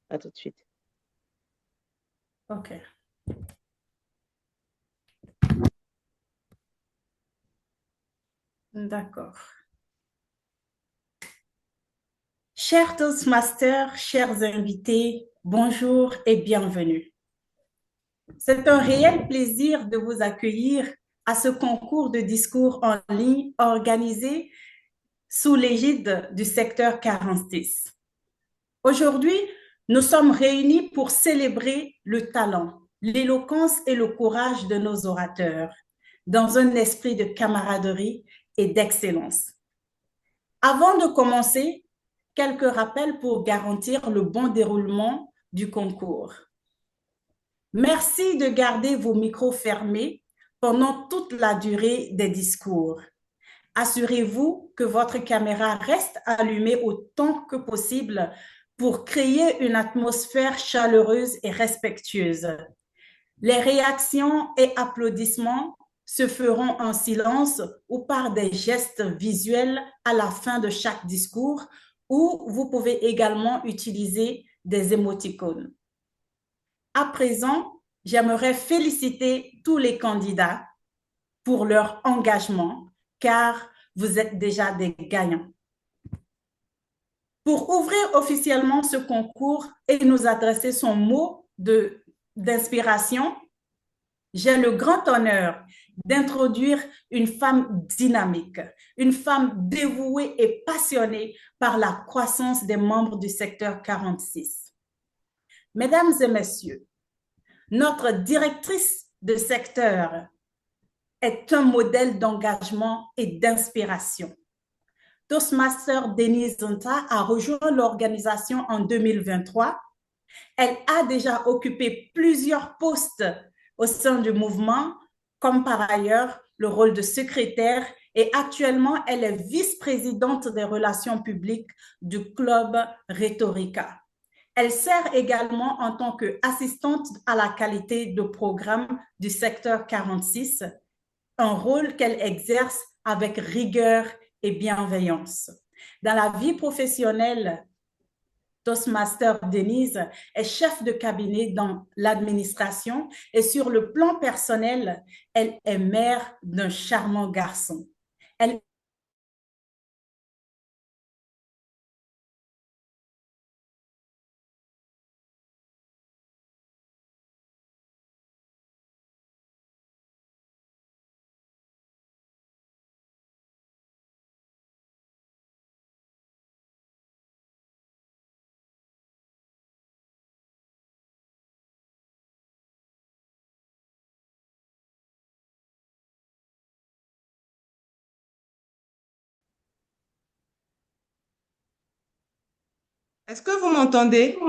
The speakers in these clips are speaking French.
À tout de suite. OK. D'accord. Chers Toastmasters, chers invités, bonjour et bienvenue. C'est un réel plaisir de vous accueillir à ce concours de discours en ligne organisé sous l'égide du secteur 46. Aujourd'hui, nous sommes réunis pour célébrer le talent, l'éloquence et le courage de nos orateurs dans un esprit de camaraderie et d'excellence. Avant de commencer, quelques rappels pour garantir le bon déroulement du concours. Merci de garder vos micros fermés pendant toute la durée des discours. Assurez-vous que votre caméra reste allumée autant que possible pour créer une atmosphère chaleureuse et respectueuse. Les réactions et applaudissements se feront en silence ou par des gestes visuels à la fin de chaque discours, ou vous pouvez également utiliser des émoticônes. À présent, j'aimerais féliciter tous les candidats pour leur engagement, car vous êtes déjà des gagnants. Pour ouvrir officiellement ce concours et nous adresser son mot d'inspiration, j'ai le grand honneur d'introduire une femme dynamique, une femme dévouée et passionnée par la croissance des membres du secteur 46. Mesdames et messieurs, notre directrice de secteur est un modèle d'engagement et d'inspiration. Toastmaster Denise Zonta a rejoint l'organisation en 2023. Elle a déjà occupé plusieurs postes au sein du mouvement, comme par ailleurs le rôle de secrétaire, et actuellement, elle est vice-présidente des relations publiques du club Rhetorica. Elle sert également en tant qu'assistante à la qualité de programme du secteur 46, un rôle qu'elle exerce avec rigueur et bienveillance. Dans la vie professionnelle, Toastmaster Denise est chef de cabinet dans l'administration et sur le plan personnel, elle est mère d'un charmant garçon. Elle Est-ce que vous m'entendez?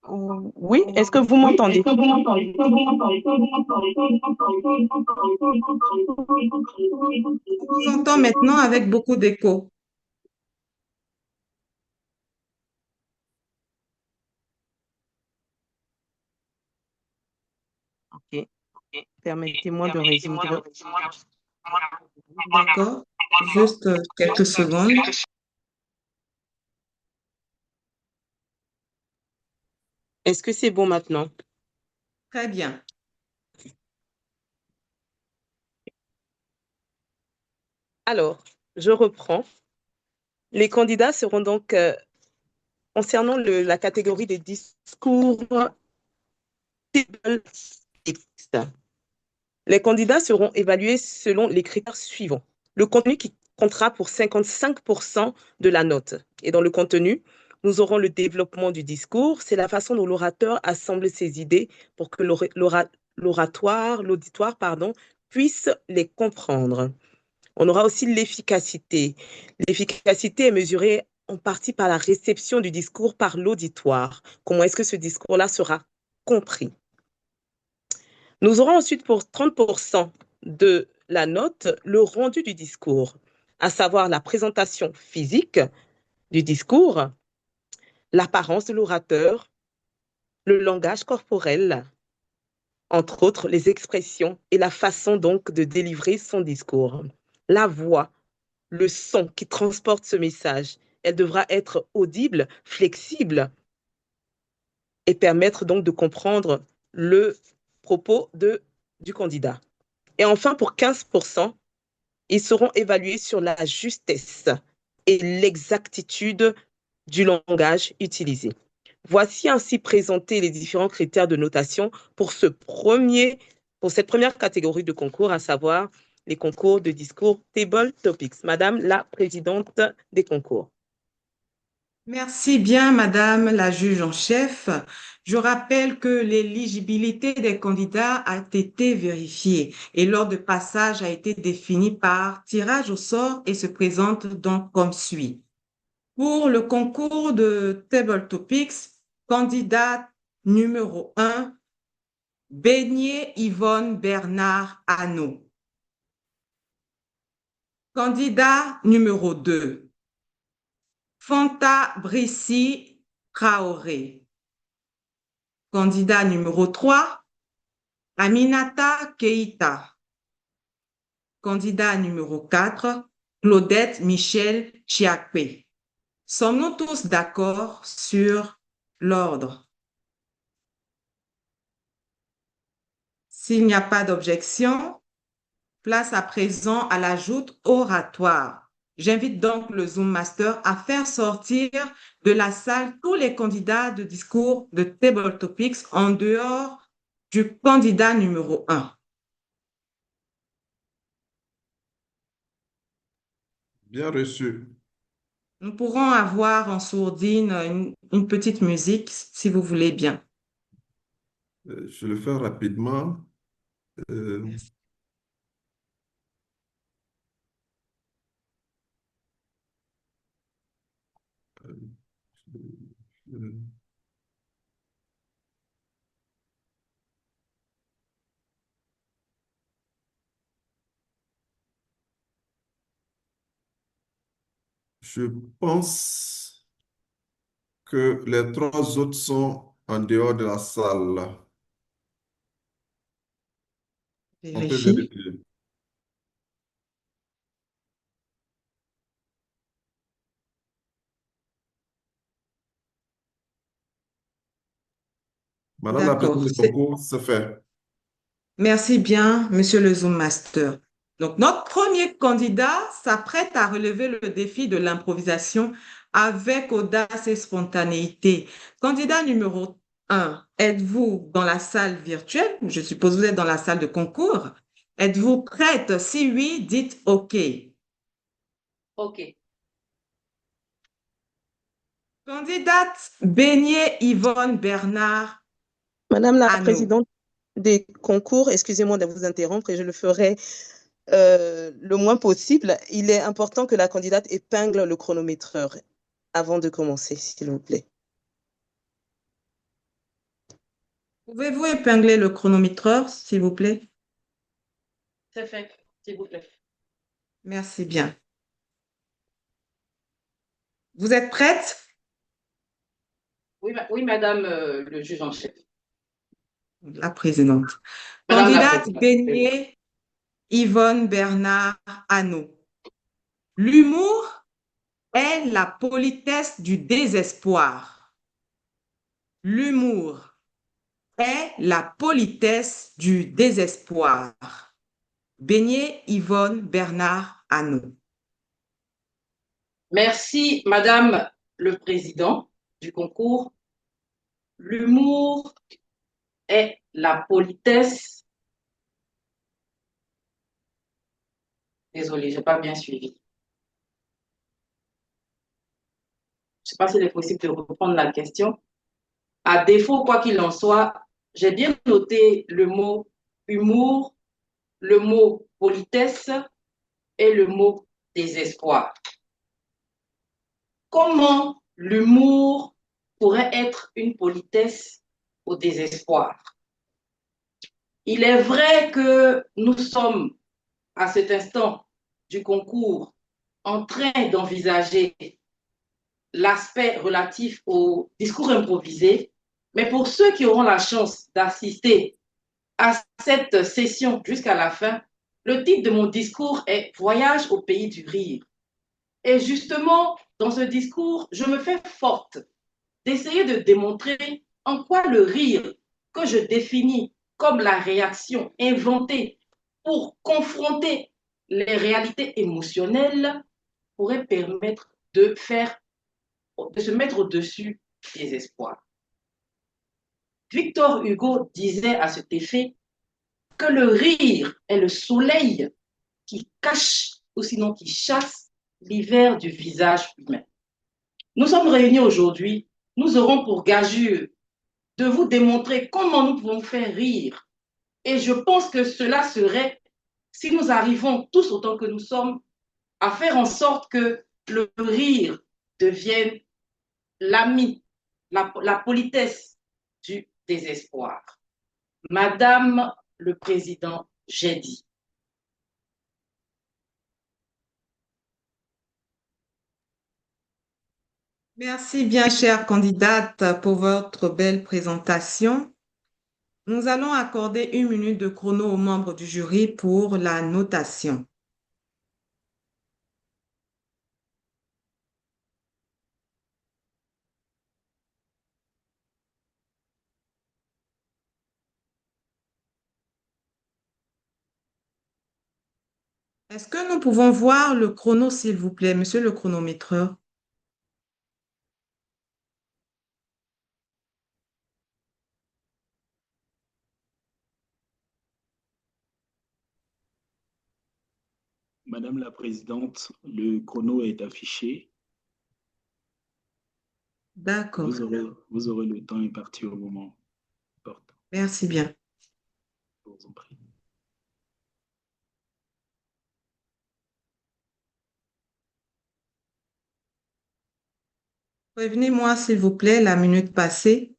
Oui, est-ce que vous m'entendez? Je vous entends maintenant avec beaucoup d'écho. Ok, permettez-moi de résoudre. D'accord? Juste quelques secondes. Est-ce que c'est bon maintenant? Très bien. Alors, je reprends. Les candidats seront donc, concernant la catégorie des discours, les candidats seront évalués selon les critères suivants. Le contenu qui comptera pour 55% de la note. Et dans le contenu, nous aurons le développement du discours. C'est la façon dont l'orateur assemble ses idées pour que l'auditoire, puisse les comprendre. On aura aussi l'efficacité. L'efficacité est mesurée en partie par la réception du discours par l'auditoire. Comment est-ce que ce discours-là sera compris? Nous aurons ensuite pour 30% de la note le rendu du discours, à savoir la présentation physique du discours, l'apparence de l'orateur, le langage corporel, entre autres les expressions et la façon donc de délivrer son discours. La voix, le son qui transporte ce message, elle devra être audible, flexible et permettre donc de comprendre le propos du candidat. Et enfin, pour 15%, ils seront évalués sur la justesse et l'exactitude du langage utilisé. Voici ainsi présentés les différents critères de notation pour cette première catégorie de concours, à savoir les concours de discours Table Topics. Madame la présidente des concours. Merci bien, Madame la juge en chef. Je rappelle que l'éligibilité des candidats a été vérifiée et l'ordre de passage a été défini par tirage au sort et se présente donc comme suit. Pour le concours de Table Topics, candidat numéro 1, Beignet Yvonne Bernard Hanot. Candidat numéro 2, Fanta Brissi Traoré. Candidat numéro 3, Aminata Keita. Candidat numéro 4, Claudette Michel Chiakpe. Sommes-nous tous d'accord sur l'ordre? S'il n'y a pas d'objection, place à présent à la joute oratoire. J'invite donc le Zoom Master à faire sortir de la salle tous les candidats de discours de Table Topics en dehors du candidat numéro 1. Bien reçu. Nous pourrons avoir en sourdine une petite musique, si vous voulez bien. Je le fais rapidement. Euh, Merci. euh, je pense que les trois autres sont en dehors de la salle. On peut Vérifie. vérifier. Madame la D'accord. présidente du concours, c'est fait. Merci bien, Monsieur le Zoom Master. Donc, notre premier candidat s'apprête à relever le défi de l'improvisation avec audace et spontanéité. Candidat numéro 1, êtes-vous dans la salle virtuelle? Je suppose que vous êtes dans la salle de concours. Êtes-vous prête? Si oui, dites OK. OK. Candidate Beignet Yvonne Bernard Madame la Hanot. présidente des concours, excusez-moi de vous interrompre et je le ferai le moins possible. Il est important que la candidate épingle le chronométreur avant de commencer, s'il vous plaît. Pouvez-vous épingler le chronométreur, s'il vous plaît? C'est fait, s'il vous plaît. Merci bien. Vous êtes prête? Oui, oui, madame le juge en chef. La présidente. Madame la Candidate présidente. Beignet Yvonne Bernard Hanot. L'humour est la politesse du désespoir. L'humour est la politesse du désespoir. Beignet Yvonne Bernard Hanot. Merci, madame le président du concours. L'humour est la politesse. Désolée, je n'ai pas bien suivi. Je ne sais pas s'il est possible de reprendre la question. À défaut, quoi qu'il en soit, j'ai bien noté le mot humour, le mot politesse et le mot désespoir. Comment l'humour pourrait être une politesse au désespoir? Il est vrai que nous sommes, à cet instant du concours, en train d'envisager l'aspect relatif au discours improvisé, mais pour ceux qui auront la chance d'assister à cette session jusqu'à la fin, le titre de mon discours est « Voyage au pays du rire ». Et justement, dans ce discours, je me fais forte d'essayer de démontrer en quoi le rire, que je définis comme la réaction inventée pour confronter les réalités émotionnelles, pourrait permettre de se mettre au-dessus des espoirs. Victor Hugo disait à cet effet que le rire est le soleil qui cache, ou sinon qui chasse, l'hiver du visage humain. Nous sommes réunis aujourd'hui, nous aurons pour gageure de vous démontrer comment nous pouvons faire rire. Et je pense que cela serait, si nous arrivons tous autant que nous sommes, à faire en sorte que le rire devienne l'ami, la politesse du désespoir. Madame le Président, j'ai dit. Merci bien, chère candidate, pour votre belle présentation. Nous allons accorder 1 minute de chrono aux membres du jury pour la notation. Est-ce que nous pouvons voir le chrono, s'il vous plaît, monsieur le chronométreur? Madame la Présidente, le chrono est affiché. D'accord. Vous aurez le temps imparti au moment opportun. Merci bien. Je vous en prie. Prévenez-moi, s'il vous plaît, la minute passée.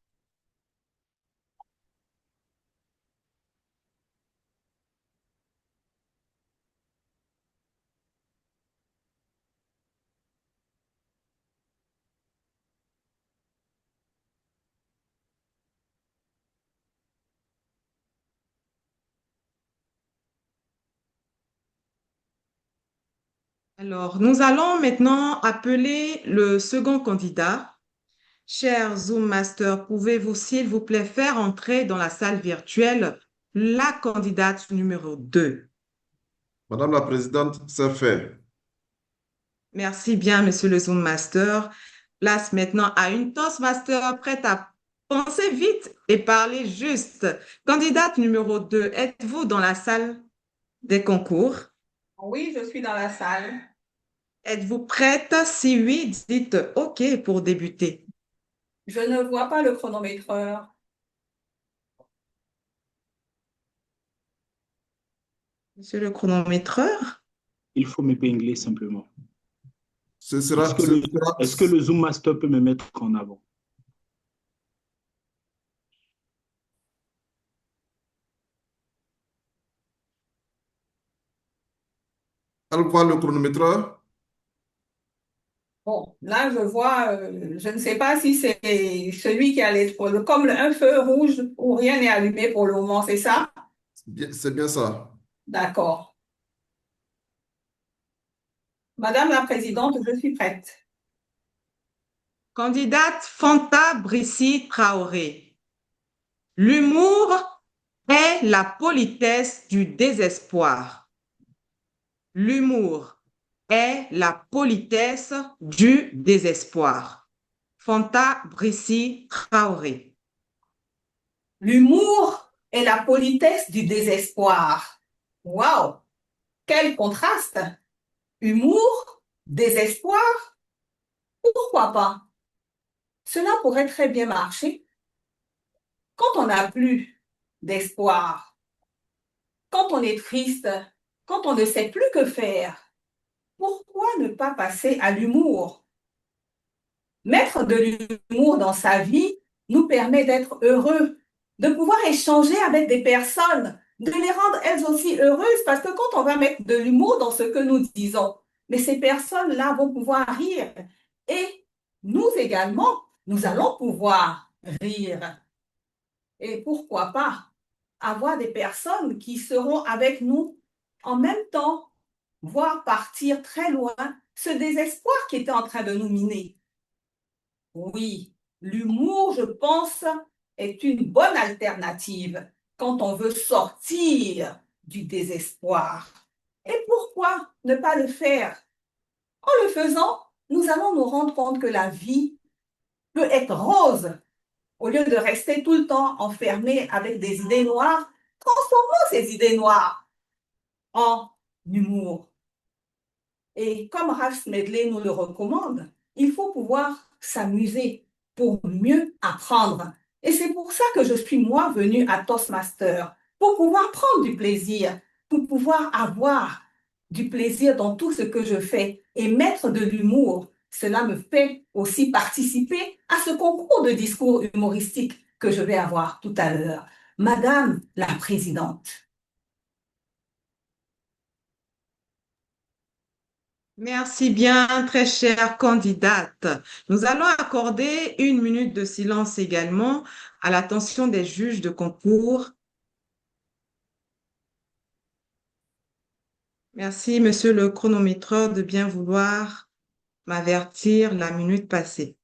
Alors, nous allons maintenant appeler le second candidat. Cher Zoom Master, pouvez-vous, s'il vous plaît, faire entrer dans la salle virtuelle la candidate numéro 2? Madame la Présidente, c'est fait. Merci bien, monsieur le Zoom Master. Place maintenant à une Toastmaster prête à penser vite et parler juste. Candidate numéro 2, êtes-vous dans la salle des concours? Oui, je suis dans la salle. Êtes-vous prête? Si oui, dites OK pour débuter. Je ne vois pas le chronométreur. Monsieur le chronométreur? Il faut m'épingler simplement. Ce sera, Est-ce que le Zoom Master peut me mettre en avant? Elle voit le chronomètre. Bon, là, je vois, je ne sais pas si c'est celui qui a comme un feu rouge où rien n'est allumé pour le moment, c'est ça? C'est bien ça. D'accord. Madame la Présidente, je suis prête. Candidate Fanta Brissi Traoré. L'humour est la politesse du désespoir. L'humour est la politesse du désespoir. Fanta Brissi Traoré. L'humour est la politesse du désespoir. Waouh! Quel contraste! Humour, désespoir, pourquoi pas? Cela pourrait très bien marcher quand on n'a plus d'espoir, quand on est triste, quand on ne sait plus que faire. Pourquoi ne pas passer à l'humour? Mettre de l'humour dans sa vie nous permet d'être heureux, de pouvoir échanger avec des personnes, de les rendre elles aussi heureuses, parce que quand on va mettre de l'humour dans ce que nous disons, mais ces personnes-là vont pouvoir rire. Et nous également, nous allons pouvoir rire. Et pourquoi pas avoir des personnes qui seront avec nous en même temps, voir partir très loin ce désespoir qui était en train de nous miner. Oui, l'humour, je pense, est une bonne alternative quand on veut sortir du désespoir. Et pourquoi ne pas le faire? En le faisant, nous allons nous rendre compte que la vie peut être rose. Au lieu de rester tout le temps enfermé avec des idées noires, transformons ces idées noires en humour. Et comme Ralph Smedley nous le recommande, il faut pouvoir s'amuser pour mieux apprendre. Et c'est pour ça que je suis, moi, venue à Toastmaster, pour pouvoir prendre du plaisir, pour pouvoir avoir du plaisir dans tout ce que je fais et mettre de l'humour. Cela me fait aussi participer à ce concours de discours humoristique que je vais avoir tout à l'heure. Madame la Présidente. Merci bien, très chère candidate. Nous allons accorder 1 minute de silence également à l'attention des juges de concours. Merci, monsieur le chronométreur, de bien vouloir m'avertir la minute passée.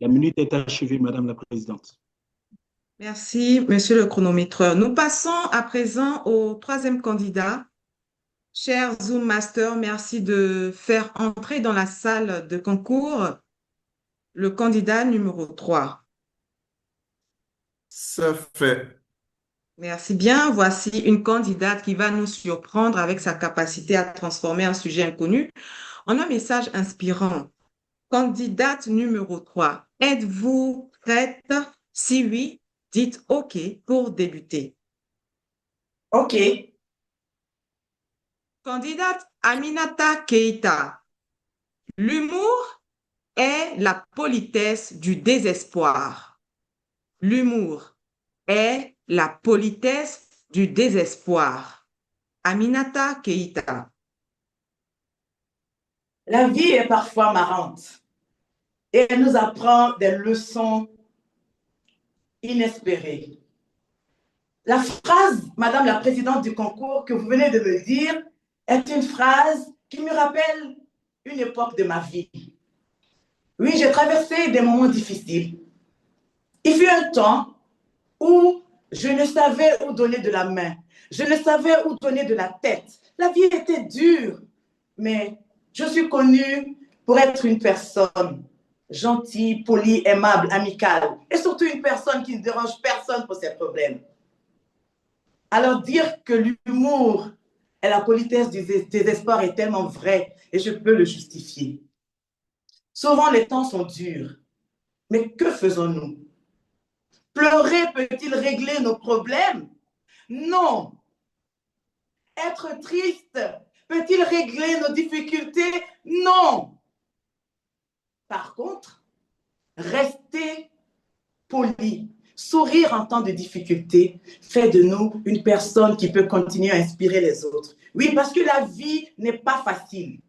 La minute est achevée, Madame la Présidente. Merci, monsieur le chronométreur. Nous passons à présent au troisième candidat. Cher Zoom Master, merci de faire entrer dans la salle de concours le candidat numéro 3. C'est fait. Merci bien. Voici une candidate qui va nous surprendre avec sa capacité à transformer un sujet inconnu en un message inspirant. Candidate numéro 3, êtes-vous prête? Si oui, dites OK pour débuter. OK. Candidate Aminata Keïta, l'humour est la politesse du désespoir. L'humour est la politesse du désespoir. Aminata Keïta. La vie est parfois marrante et elle nous apprend des leçons inespérées. La phrase, Madame la Présidente du concours, que vous venez de me dire, est une phrase qui me rappelle une époque de ma vie. Oui, j'ai traversé des moments difficiles. Il fut un temps où je ne savais où donner de la main, je ne savais où donner de la tête. La vie était dure, mais je suis connue pour être une personne gentille, polie, aimable, amicale, et surtout une personne qui ne dérange personne pour ses problèmes. Alors dire que l'humour et la politesse du désespoir est tellement vrai, et je peux le justifier. Souvent, les temps sont durs, mais que faisons-nous? Pleurer peut-il régler nos problèmes? Non. Être triste peut-il régler nos difficultés? Non. Par contre, rester poli, sourire en temps de difficulté, fait de nous une personne qui peut continuer à inspirer les autres. Oui, parce que la vie n'est pas facile.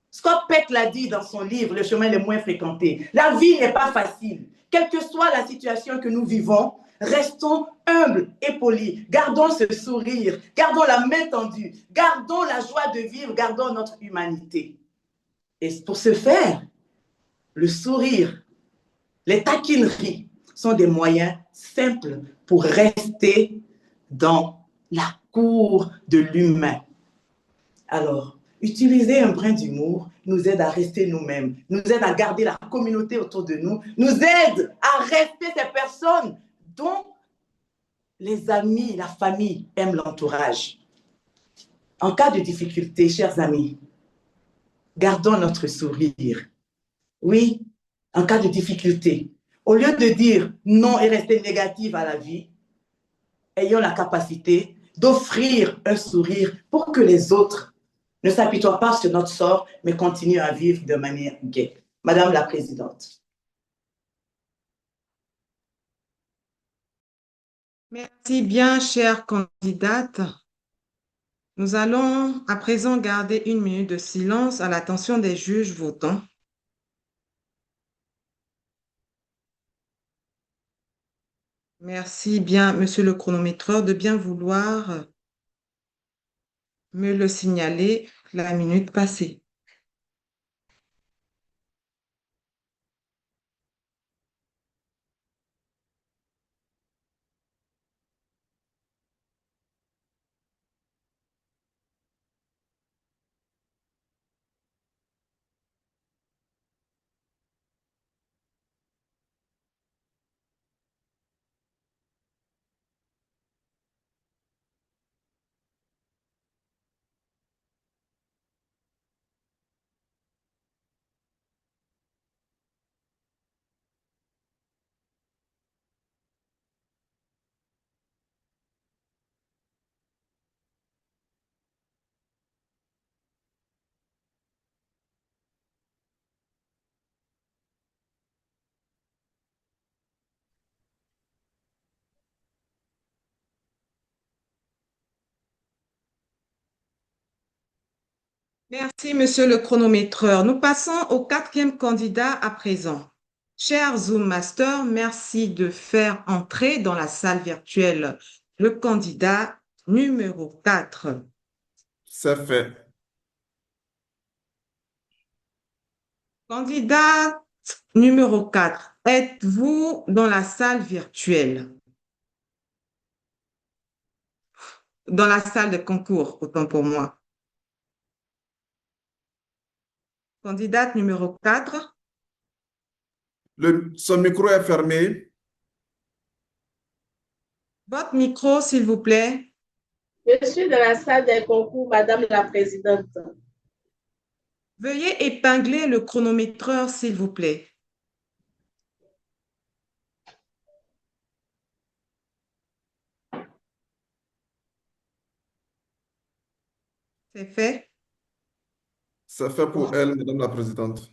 Scott Peck l'a dit dans son livre « Le chemin le moins fréquenté ». La vie n'est pas facile. Quelle que soit la situation que nous vivons, restons humbles et polis. Gardons ce sourire, gardons la main tendue, gardons la joie de vivre, gardons notre humanité. Et pour ce faire, le sourire, les taquineries sont des moyens simples pour rester dans la cour de l'humain. Alors, Utiliser un brin d'humour nous aide à rester nous-mêmes, nous aide à garder la communauté autour de nous, nous aide à rester ces personnes dont les amis, la famille aiment l'entourage. En cas de difficulté, chers amis, gardons notre sourire. Oui, en cas de difficulté, au lieu de dire non et rester négative à la vie, ayons la capacité d'offrir un sourire pour que les autres ne s'apitoient pas sur notre sort, mais continuent à vivre de manière gaie. Madame la Présidente. Merci bien, chère candidate. Nous allons à présent garder 1 minute de silence à l'attention des juges votants. Merci bien, monsieur le chronométreur, de bien vouloir me le signaler la minute passée. Merci, monsieur le chronométreur. Nous passons au 4e candidat à présent. Cher Zoom Master, merci de faire entrer dans la salle virtuelle le candidat numéro 4. C'est fait. Candidat numéro 4, êtes-vous dans la salle virtuelle? Dans la salle de concours, autant pour moi. Candidate numéro 4. Son micro est fermé. Votre micro, s'il vous plaît. Je suis dans la salle des concours, Madame la Présidente. Veuillez épingler le chronométreur, s'il vous plaît. C'est fait? C'est fait pour elle, Madame la Présidente.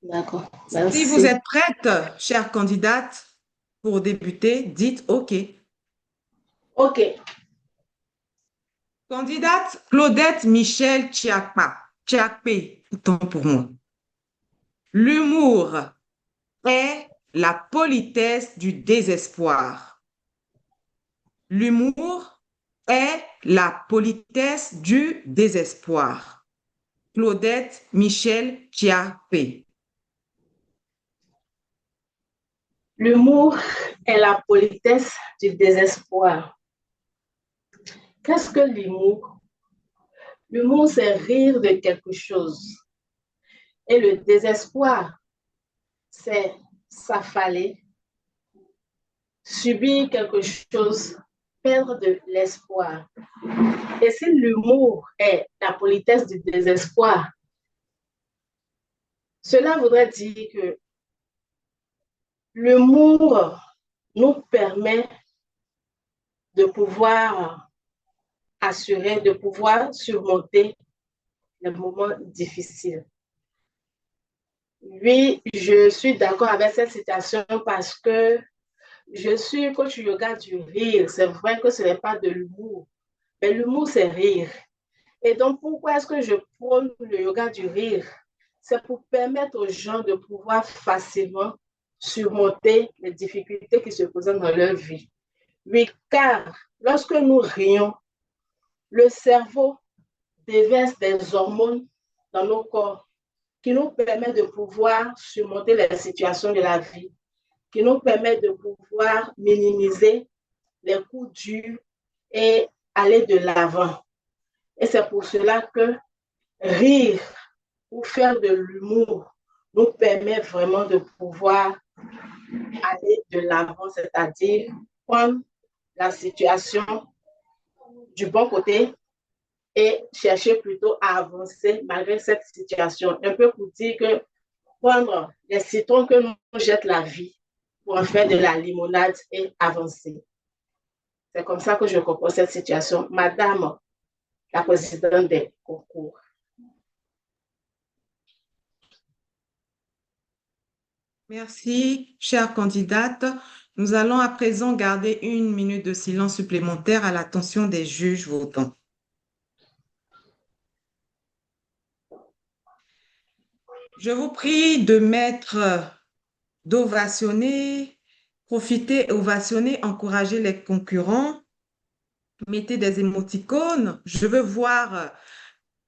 D'accord. Si vous êtes prête, chère candidate, pour débuter, dites OK. OK. Candidate Claudette Michel Tchiakpé, autant pour moi. L'humour est la politesse du désespoir. L'humour est la politesse du désespoir. Claudette Michel Tchiakpé. L'humour est la politesse du désespoir. Qu'est-ce que l'humour? L'humour, c'est rire de quelque chose. Et le désespoir, c'est s'affaler, subir quelque chose, perdre de l'espoir. Et si l'humour est la politesse du désespoir, cela voudrait dire que l'humour nous permet de pouvoir assurer, de pouvoir surmonter les moments difficiles. Oui, je suis d'accord avec cette citation parce que je suis coach yoga du rire. C'est vrai que ce n'est pas de l'humour, mais l'humour, c'est rire. Et donc, pourquoi est-ce que je prône le yoga du rire? C'est pour permettre aux gens de pouvoir facilement surmonter les difficultés qui se présentent dans leur vie. Oui, car lorsque nous rions, le cerveau déverse des hormones dans nos corps qui nous permettent de pouvoir surmonter les situations de la vie, qui nous permettent de pouvoir minimiser les coups durs et aller de l'avant. Et c'est pour cela que rire ou faire de l'humour nous permet vraiment de pouvoir aller de l'avant, c'est-à-dire prendre la situation du bon côté et chercher plutôt à avancer malgré cette situation. Un peu pour dire que prendre les citrons que nous jette la vie pour en faire de la limonade et avancer. C'est comme ça que je comprends cette situation. Madame la présidente des concours. Merci, chère candidate. Nous allons à présent garder 1 minute de silence supplémentaire à l'attention des juges votants. Je vous prie de d'ovationner, profiter, ovationner, encourager les concurrents. Mettez des émoticônes. Je veux voir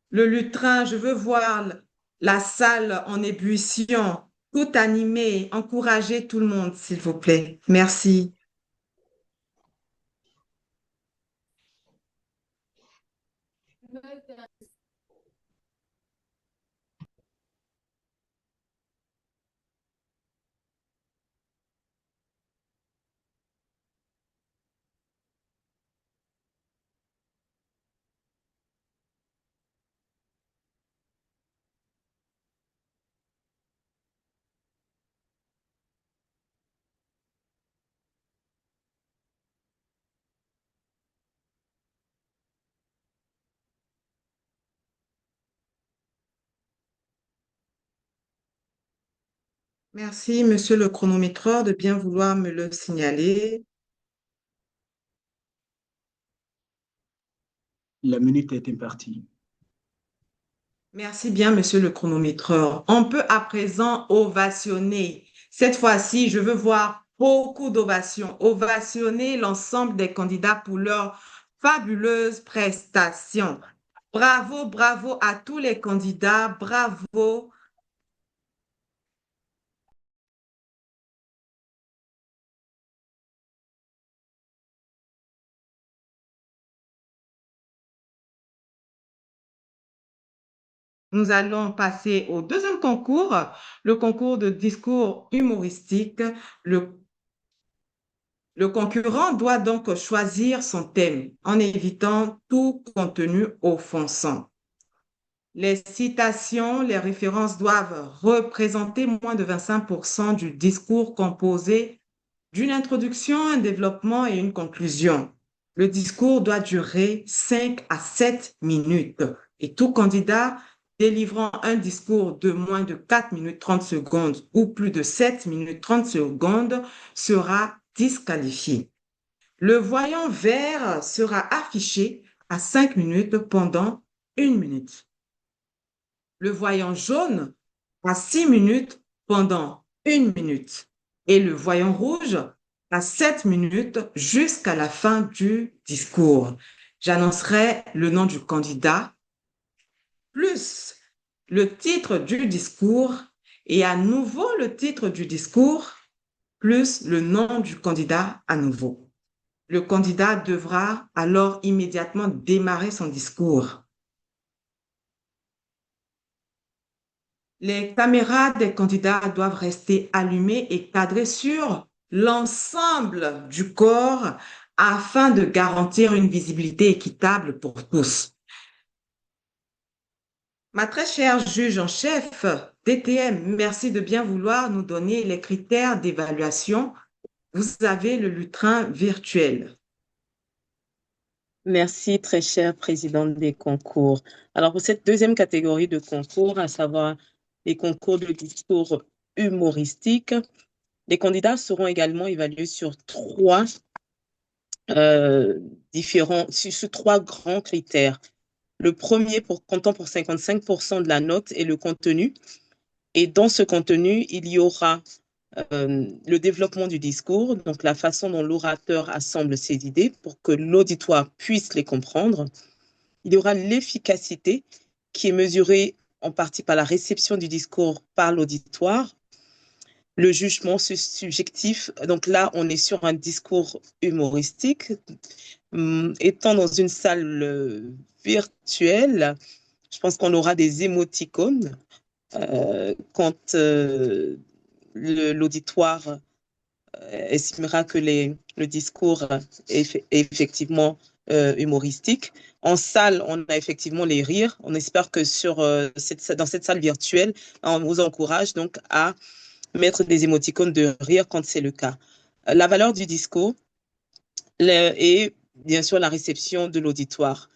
le lutrin, je veux voir la salle en ébullition, tout animé. Encouragez tout le monde, s'il vous plaît. Merci. Merci, monsieur le chronométreur, de bien vouloir me le signaler. La minute est impartie. Merci bien, monsieur le chronométreur. On peut à présent ovationner. Cette fois-ci, je veux voir beaucoup d'ovations. Ovationner l'ensemble des candidats pour leur fabuleuse prestation. Bravo, bravo à tous les candidats. Bravo. Nous allons passer au deuxième concours, le concours de discours humoristique. Le concurrent doit donc choisir son thème en évitant tout contenu offensant. Les citations, les références doivent représenter moins de 25% du discours composé d'une introduction, un développement et une conclusion. Le discours doit durer 5 à 7 minutes et tout candidat délivrant un discours de moins de 4 minutes 30 secondes ou plus de 7 minutes 30 secondes sera disqualifié. Le voyant vert sera affiché à 5 minutes pendant 1 minute. Le voyant jaune à 6 minutes pendant 1 minute. Et le voyant rouge à 7 minutes jusqu'à la fin du discours. J'annoncerai le nom du candidat, plus le titre du discours et à nouveau le titre du discours, plus le nom du candidat à nouveau. Le candidat devra alors immédiatement démarrer son discours. Les caméras des candidats doivent rester allumées et cadrées sur l'ensemble du corps afin de garantir une visibilité équitable pour tous. Ma très chère juge en chef, DTM, merci de bien vouloir nous donner les critères d'évaluation. Vous avez le lutrin virtuel. Merci, très chère présidente des concours. Alors, pour cette deuxième catégorie de concours, à savoir les concours de discours humoristiques, les candidats seront également évalués sur trois grands critères. Le premier comptant pour 55% de la note est le contenu. Et dans ce contenu, il y aura le développement du discours, donc la façon dont l'orateur assemble ses idées pour que l'auditoire puisse les comprendre. Il y aura l'efficacité qui est mesurée en partie par la réception du discours par l'auditoire. Le jugement subjectif, donc là, on est sur un discours humoristique. Étant dans une salle virtuelle, Je pense qu'on aura des émoticônes quand l'auditoire estimera que le discours est effectivement humoristique. En salle, on a effectivement les rires. On espère que dans cette salle virtuelle, on vous encourage donc à mettre des émoticônes de rire quand c'est le cas. La valeur du discours et bien sûr la réception de l'auditoire.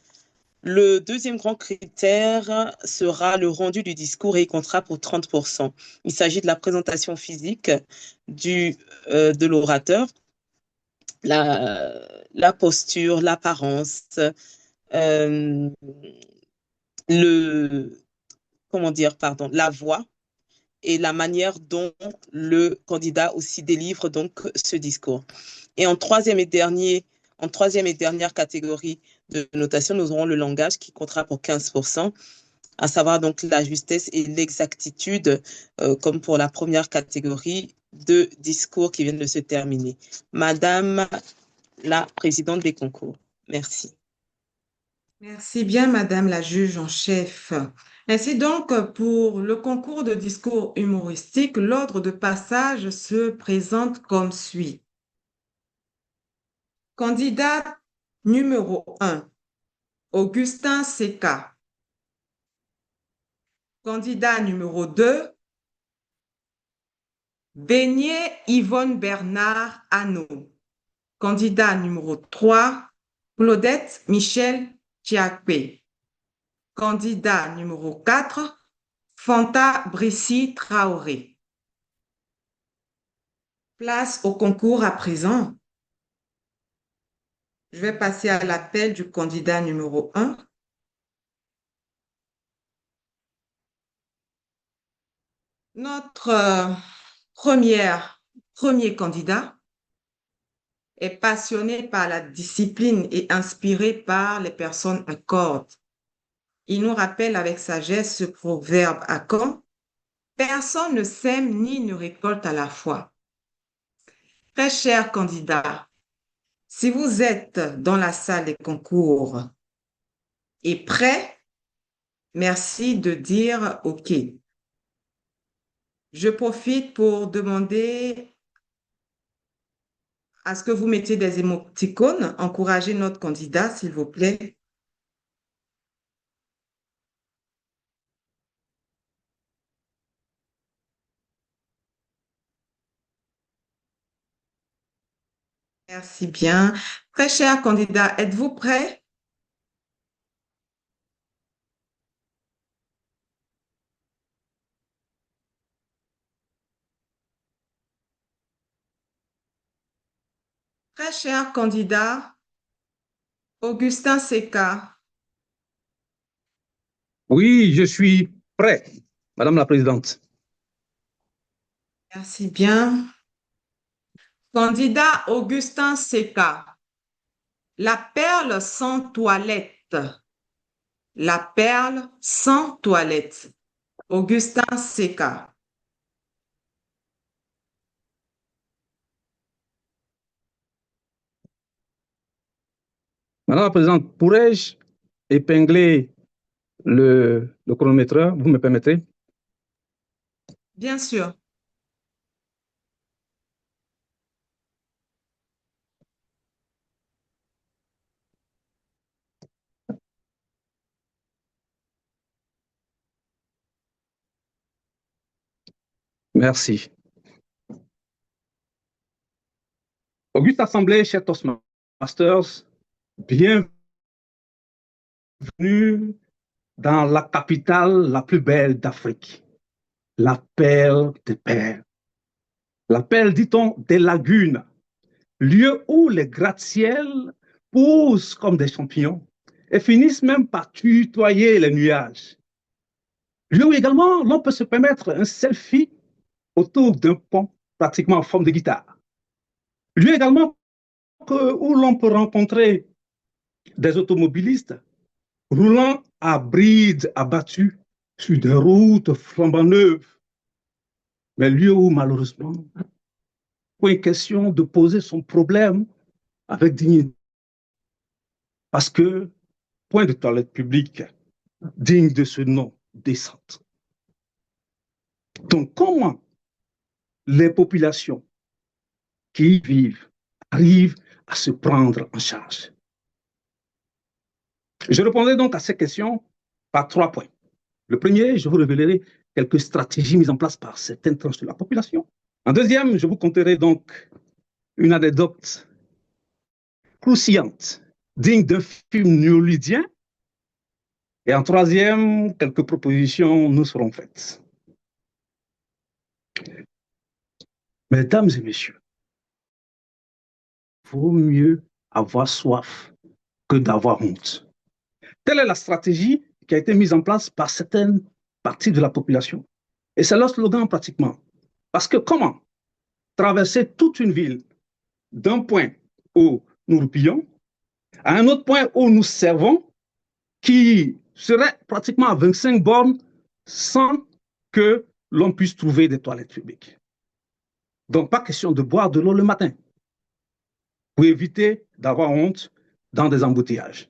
Le deuxième grand critère sera le rendu du discours et il comptera pour 30%. Il s'agit de la présentation physique de l'orateur, la posture, l'apparence, la voix et la manière dont le candidat aussi délivre donc ce discours. Et en troisième et dernière catégorie de notation, nous aurons le langage qui comptera pour 15%, à savoir donc la justesse et l'exactitude, comme pour la première catégorie de discours qui viennent de se terminer. Madame la présidente des concours, merci. Merci bien, Madame la juge en chef. Ainsi donc, pour le concours de discours humoristique, l'ordre de passage se présente comme suit. Candidat numéro 1, Augustin Seka. Candidat numéro 2, Beignet Yvonne Bernard Hanot. Candidat numéro 3, Claudette Michel Tchiakpé. Candidat numéro 4, Fanta Brissy Traoré. Place au concours à présent. Je vais passer à l'appel du candidat numéro 1. Notre premier candidat est passionné par la discipline et inspiré par les personnes à cordes. Il nous rappelle avec sagesse ce proverbe à Caen: personne ne sème ni ne récolte à la fois. Très cher candidat, si vous êtes dans la salle des concours et prêt, merci de dire OK. Je profite pour demander à ce que vous mettiez des émoticônes. Encouragez notre candidat, s'il vous plaît. Merci bien. Très cher candidat, êtes-vous prêt? Très cher candidat, Augustin Seka. Oui, je suis prêt, Madame la Présidente. Merci bien. Candidat Augustin Seka. La perle sans toilette. La perle sans toilette. Augustin Seka. Madame la Présidente, pourrais-je épingler le chronomètre, vous me permettez? Bien sûr. Merci. Auguste Assemblée, chers Toastmasters, bienvenue dans la capitale la plus belle d'Afrique, la perle des perles. La perle, dit-on, des lagunes, lieu où les gratte-ciels poussent comme des champignons et finissent même par tutoyer les nuages. Lieu où également l'on peut se permettre un selfie autour d'un pont pratiquement en forme de guitare. Lieu également où l'on peut rencontrer des automobilistes roulant à bride abattue sur des routes flambant neuves. Mais lieu où malheureusement, point question de poser son problème avec dignité. Parce que point de toilette publique digne de ce nom, décente. Donc, comment les populations qui y vivent arrivent à se prendre en charge? Je répondrai donc à ces questions par 3 points. Le premier, je vous révélerai quelques stratégies mises en place par certaines tranches de la population. En deuxième, je vous conterai donc une anecdote croustillante, digne d'un film néolydien. Et en troisième, quelques propositions nous seront faites. Mesdames et messieurs, il vaut mieux avoir soif que d'avoir honte. Telle est la stratégie qui a été mise en place par certaines parties de la population. Et c'est leur slogan pratiquement. Parce que comment traverser toute une ville d'un point où nous roupillons à un autre point où nous servons, qui serait pratiquement à 25 bornes sans que l'on puisse trouver des toilettes publiques. Donc, pas question de boire de l'eau le matin pour éviter d'avoir honte dans des embouteillages.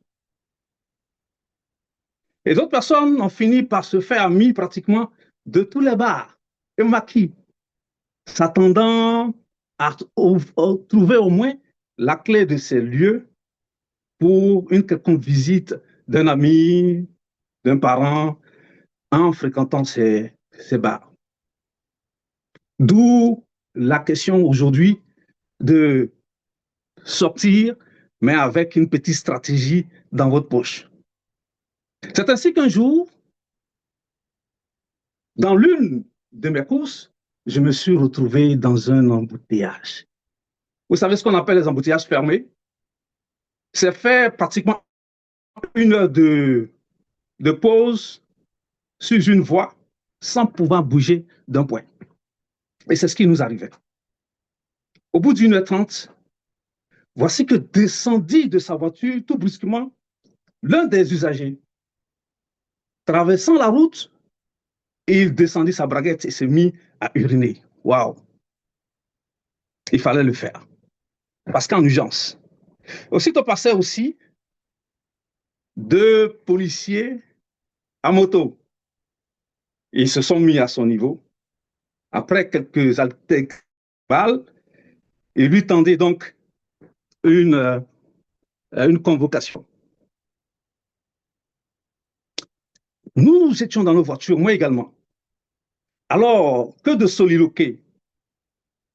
Et d'autres personnes ont fini par se faire amis pratiquement de tous les bars et maquis, s'attendant à trouver au moins la clé de ces lieux pour une quelconque visite d'un ami, d'un parent, en fréquentant ces bars. D'où la question aujourd'hui de sortir, mais avec une petite stratégie dans votre poche. C'est ainsi qu'un jour, dans l'une de mes courses, je me suis retrouvé dans un embouteillage. Vous savez ce qu'on appelle les embouteillages fermés? C'est faire pratiquement 1 heure de pause sur une voie sans pouvoir bouger d'un point. Et c'est ce qui nous arrivait. Au bout d'1 heure 30, voici que descendit de sa voiture tout brusquement l'un des usagers. Traversant la route, il descendit sa braguette et s'est mis à uriner. Waouh! Il fallait le faire. Parce qu'en urgence. Aussitôt passaient aussi 2 policiers à moto. Ils se sont mis à son niveau. Après quelques altercations, ils lui tendaient donc une convocation. Nous étions dans nos voitures, moi également. Alors, que de soliloquer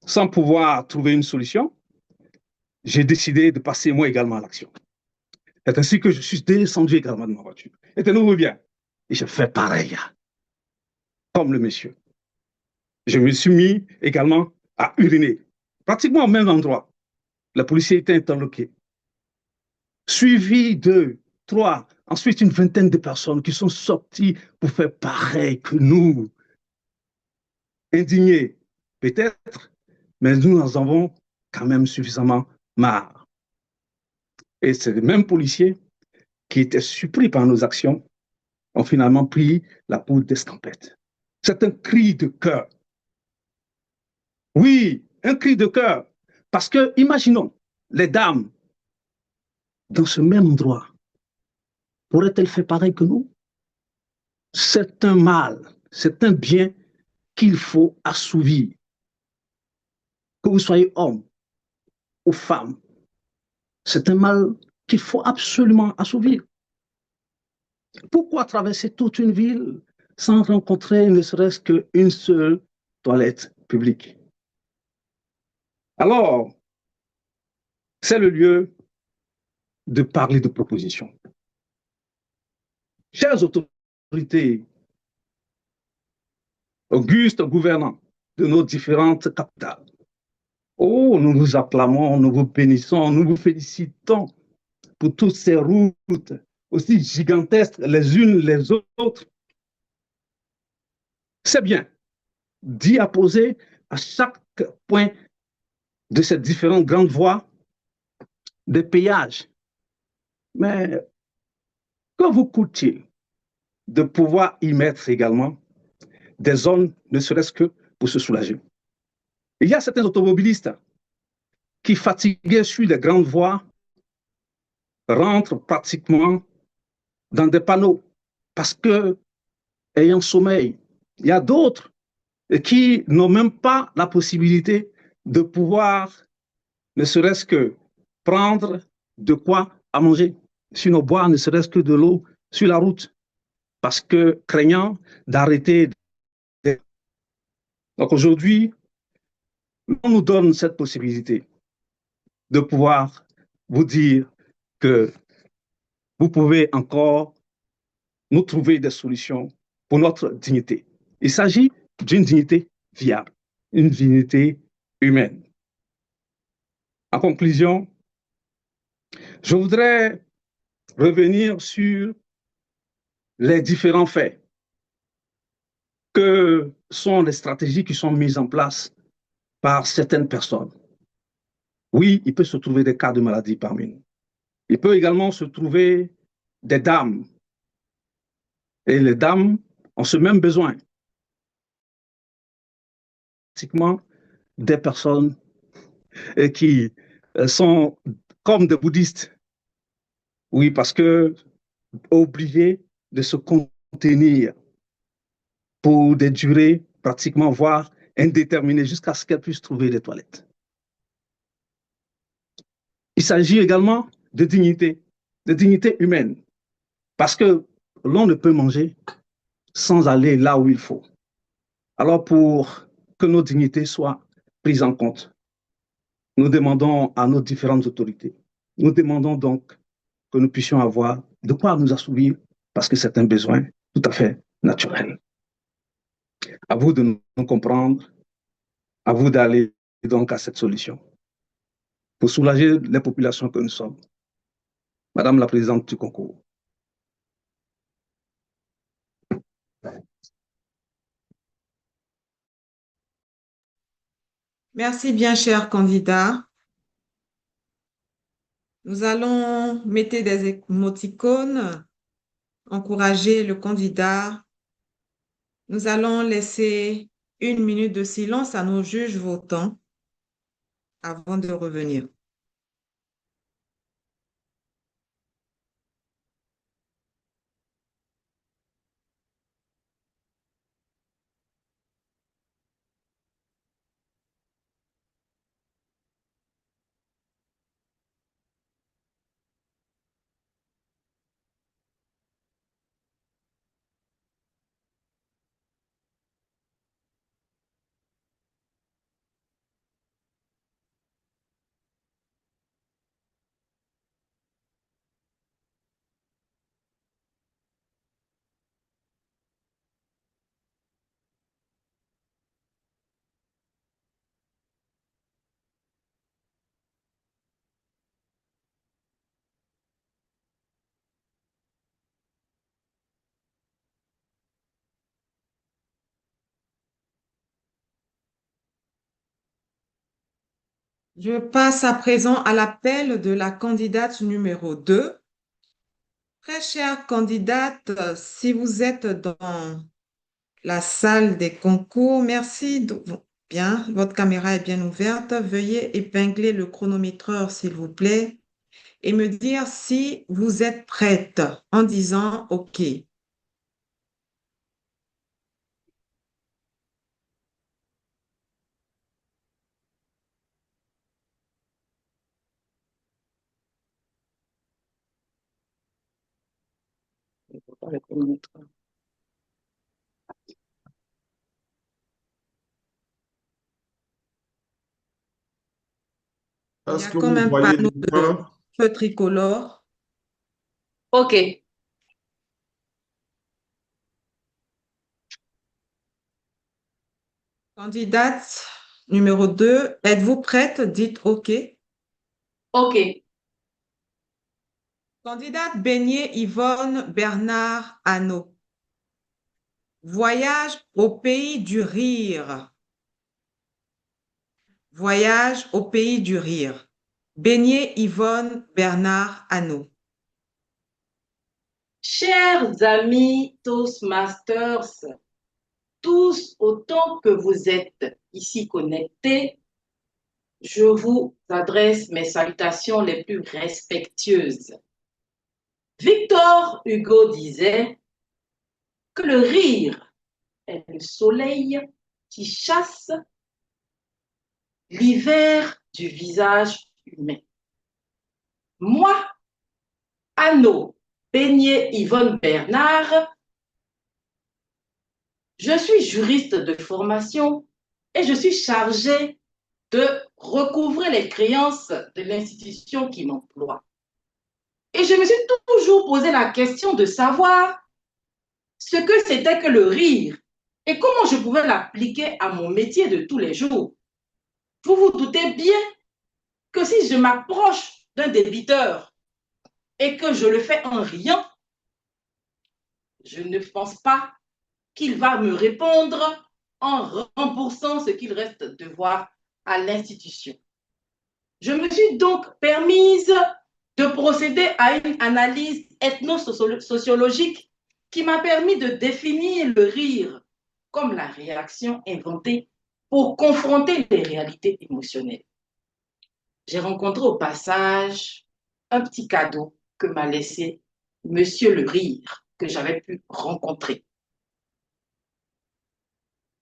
sans pouvoir trouver une solution, j'ai décidé de passer moi également à l'action. C'est ainsi que je suis descendu également de ma voiture. Et de nouveau bien. Et je fais pareil, comme le monsieur. Je me suis mis également à uriner, pratiquement au même endroit. La police était interloquée. Suivi de 3, ensuite une vingtaine de personnes qui sont sorties pour faire pareil que nous. Indignés, peut-être, mais nous en avons quand même suffisamment marre. Et c'est les mêmes policiers qui étaient surpris par nos actions ont finalement pris la poudre d'escampette. C'est un cri de cœur. Oui, un cri de cœur. Parce que, imaginons, les dames, dans ce même endroit, pourraient-elles faire pareil que nous? C'est un mal, c'est un bien qu'il faut assouvir. Que vous soyez homme ou femme, c'est un mal qu'il faut absolument assouvir. Pourquoi traverser toute une ville sans rencontrer ne serait-ce qu'une seule toilette publique? Alors, c'est le lieu de parler de propositions. Chères autorités, augustes gouvernants de nos différentes capitales, oh, nous vous acclamons, nous vous bénissons, nous vous félicitons pour toutes ces routes aussi gigantesques les unes les autres. C'est bien d'y apposer à chaque point de ces différentes grandes voies des péages. Mais que vous coûte-t-il de pouvoir y mettre également des zones, ne serait-ce que pour se soulager? Il y a certains automobilistes qui, fatigués sur les grandes voies, rentrent pratiquement dans des panneaux parce que ayant sommeil. Il y a d'autres qui n'ont même pas la possibilité de pouvoir, ne serait-ce que prendre de quoi à manger, sinon boire ne serait-ce que de l'eau sur la route, parce que craignant d'arrêter. Donc aujourd'hui, on nous donne cette possibilité de pouvoir vous dire que vous pouvez encore nous trouver des solutions pour notre dignité. Il s'agit d'une dignité viable, une dignité humaine. En conclusion, je voudrais revenir sur les différents faits que sont les stratégies qui sont mises en place par certaines personnes. Oui, il peut se trouver des cas de maladie parmi nous. Il peut également se trouver des dames. Et les dames ont ce même besoin. Pratiquement des personnes qui sont comme des bouddhistes. Oui, parce que obligés de se contenir pour des durées pratiquement, voire indéterminées, jusqu'à ce qu'elles puissent trouver des toilettes. Il s'agit également de dignité humaine, parce que l'on ne peut manger sans aller là où il faut. Alors, pour que nos dignités soient prises en compte, nous demandons à nos différentes autorités, nous demandons donc que nous puissions avoir de quoi nous assouvir, parce que c'est un besoin tout à fait naturel. À vous de nous comprendre, à vous d'aller donc à cette solution pour soulager les populations que nous sommes. Madame la Présidente du concours. Merci bien, cher candidat. Nous allons mettre des émoticônes, encourager le candidat. Nous allons laisser 1 minute de silence à nos juges votants avant de revenir. Je passe à présent à l'appel de la candidate numéro 2. Très chère candidate, si vous êtes dans la salle des concours, merci. Bien, votre caméra est bien ouverte. Veuillez épingler le chronométreur, s'il vous plaît, et me dire si vous êtes prête en disant OK. Il y Est-ce a que comme vous un voyez panneau de l'image? feu tricolore. OK. Candidate numéro 2, êtes-vous prête? Dites OK. OK. Candidate Beignet Yvonne Bernard Hanot. Voyage au pays du rire. Voyage au pays du rire. Beignet Yvonne Bernard Hanot. Chers amis Toastmasters, tous autant que vous êtes ici connectés, je vous adresse mes salutations les plus respectueuses. Victor Hugo disait, que le rire est le soleil qui chasse l'hiver du visage humain. Moi, Anno Beignet-Yvonne Bernard, je suis juriste de formation et je suis chargée de recouvrer les créances de l'institution qui m'emploie. Et je me suis toujours posé la question de savoir ce que c'était que le rire et comment je pouvais l'appliquer à mon métier de tous les jours. Vous vous doutez bien que si je m'approche d'un débiteur et que je le fais en riant, je ne pense pas qu'il va me répondre en remboursant ce qu'il reste de devoir à l'institution. Je me suis donc permise de procéder à une analyse ethno-sociologique qui m'a permis de définir le rire comme la réaction inventée pour confronter les réalités émotionnelles. J'ai rencontré au passage un petit cadeau que m'a laissé Monsieur le Rire, que j'avais pu rencontrer.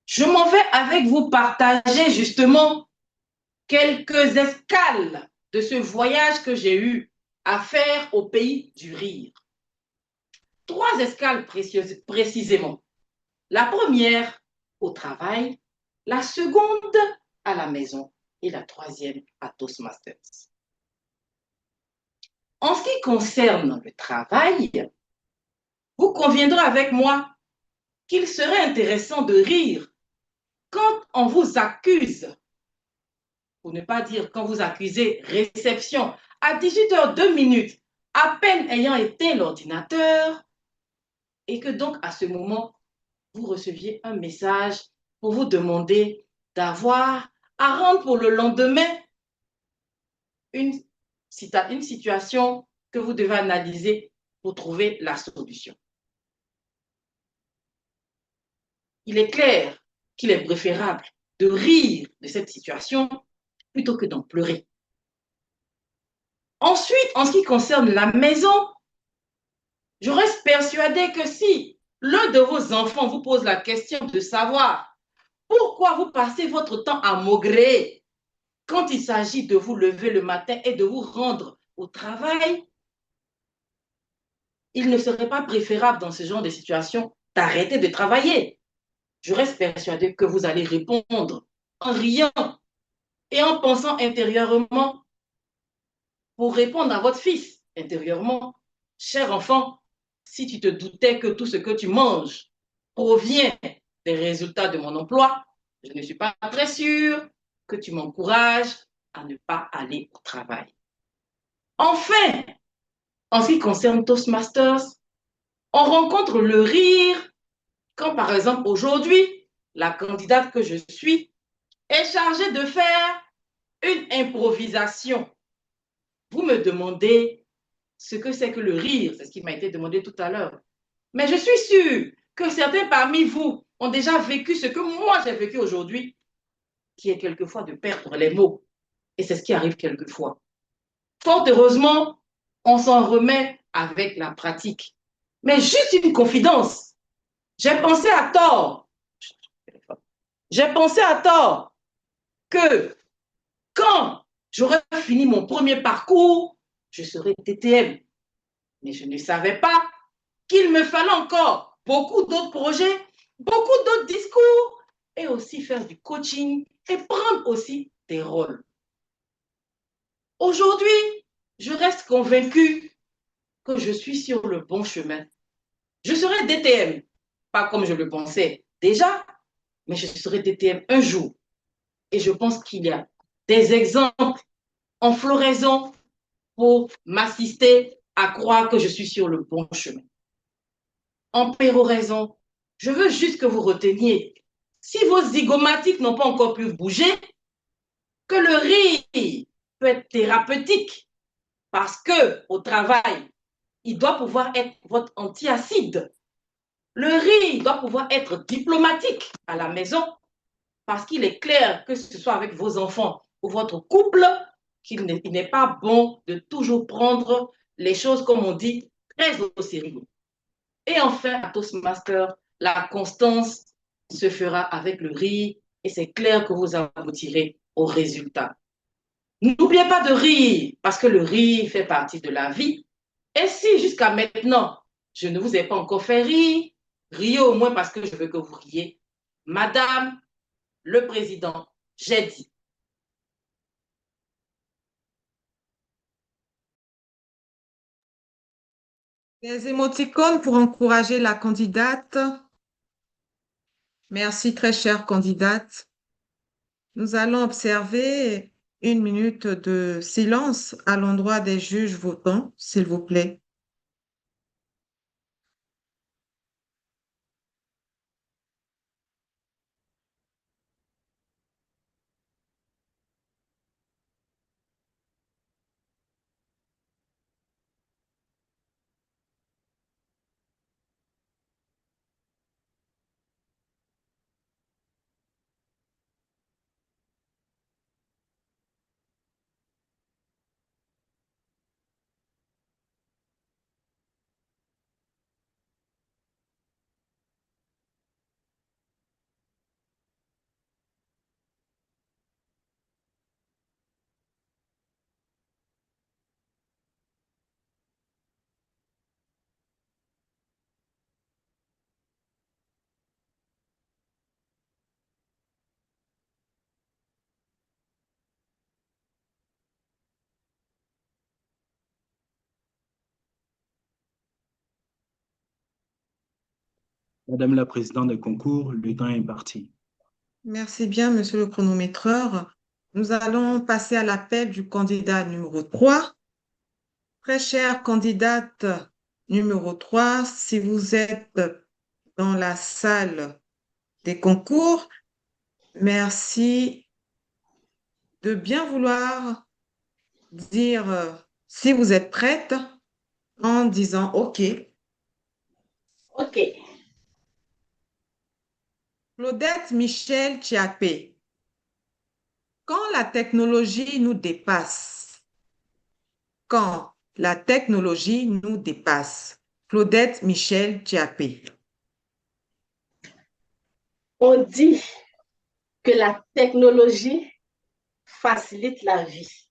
Je m'en vais avec vous partager justement quelques escales de ce voyage que j'ai eu à faire au pays du rire. 3 escales précisément. La première au travail, la seconde à la maison et la troisième à Toastmasters. En ce qui concerne le travail, vous conviendrez avec moi qu'il serait intéressant de rire quand on vous accuse, pour ne pas dire quand vous accusez réception à 18h02, à peine ayant éteint l'ordinateur, et que donc à ce moment, vous receviez un message pour vous demander d'avoir à rendre pour le lendemain une situation que vous devez analyser pour trouver la solution. Il est clair qu'il est préférable de rire de cette situation plutôt que d'en pleurer. Ensuite, en ce qui concerne la maison, je reste persuadée que si l'un de vos enfants vous pose la question de savoir pourquoi vous passez votre temps à maugréer quand il s'agit de vous lever le matin et de vous rendre au travail, il ne serait pas préférable dans ce genre de situation d'arrêter de travailler. Je reste persuadée que vous allez répondre en riant et en pensant intérieurement pour répondre à votre fils intérieurement. Cher enfant, si tu te doutais que tout ce que tu manges provient des résultats de mon emploi, je ne suis pas très sûre que tu m'encourages à ne pas aller au travail. Enfin, en ce qui concerne Toastmasters, on rencontre le rire quand, par exemple, aujourd'hui, la candidate que je suis est chargée de faire une improvisation. Vous me demandez ce que c'est que le rire, c'est ce qui m'a été demandé tout à l'heure. Mais je suis sûre que certains parmi vous ont déjà vécu ce que moi j'ai vécu aujourd'hui, qui est quelquefois de perdre les mots. Et c'est ce qui arrive quelquefois. Fort heureusement, on s'en remet avec la pratique. Mais juste une confidence. J'ai pensé à tort que quand j'aurais fini mon premier parcours, je serais TTM. Mais je ne savais pas qu'il me fallait encore beaucoup d'autres projets, beaucoup d'autres discours et aussi faire du coaching et prendre aussi des rôles. Aujourd'hui, je reste convaincue que je suis sur le bon chemin. Je serai DTM, pas comme je le pensais déjà, mais je serai DTM un jour. Et je pense qu'il y a des exemples en floraison pour m'assister à croire que je suis sur le bon chemin. En péroraison, je veux juste que vous reteniez, si vos zygomatiques n'ont pas encore pu bouger, que le rire peut être thérapeutique parce que au travail, il doit pouvoir être votre antiacide. Le rire doit pouvoir être diplomatique à la maison parce qu'il est clair que ce soit avec vos enfants ou votre couple, qu'il n'est pas bon de toujours prendre les choses, comme on dit, très au sérieux. Et enfin, à Toastmaster, la constance se fera avec le rire et c'est clair que vous aboutirez au résultat. N'oubliez pas de rire parce que le rire fait partie de la vie. Et si jusqu'à maintenant, je ne vous ai pas encore fait rire, riez au moins parce que je veux que vous riez. Madame le Président, j'ai dit. Des émoticônes pour encourager la candidate. Merci, très chère candidate. Nous allons observer 1 minute de silence à l'endroit des juges votants, s'il vous plaît. Madame la présidente des concours, le temps est parti. Merci bien, monsieur le chronométreur. Nous allons passer à l'appel du candidat numéro 3. Très chère candidate numéro 3, si vous êtes dans la salle des concours, merci de bien vouloir dire si vous êtes prête en disant OK. OK. Claudette Michel Chiapé. Quand la technologie nous dépasse, quand la technologie nous dépasse. Claudette Michel Chiapé. On dit que la technologie facilite la vie.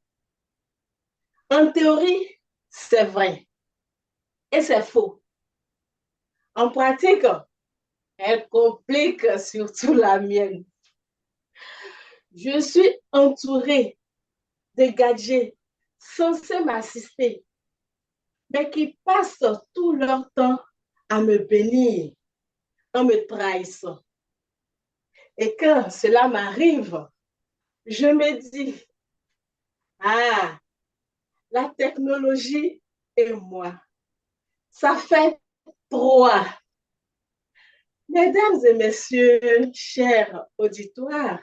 En théorie, c'est vrai et c'est faux. En pratique, elle complique surtout la mienne. Je suis entourée de gadgets censés m'assister, mais qui passent tout leur temps à me bénir en me trahissant. Et quand cela m'arrive, je me dis, ah, la technologie et moi, ça fait 3. Mesdames et messieurs, chers auditoires,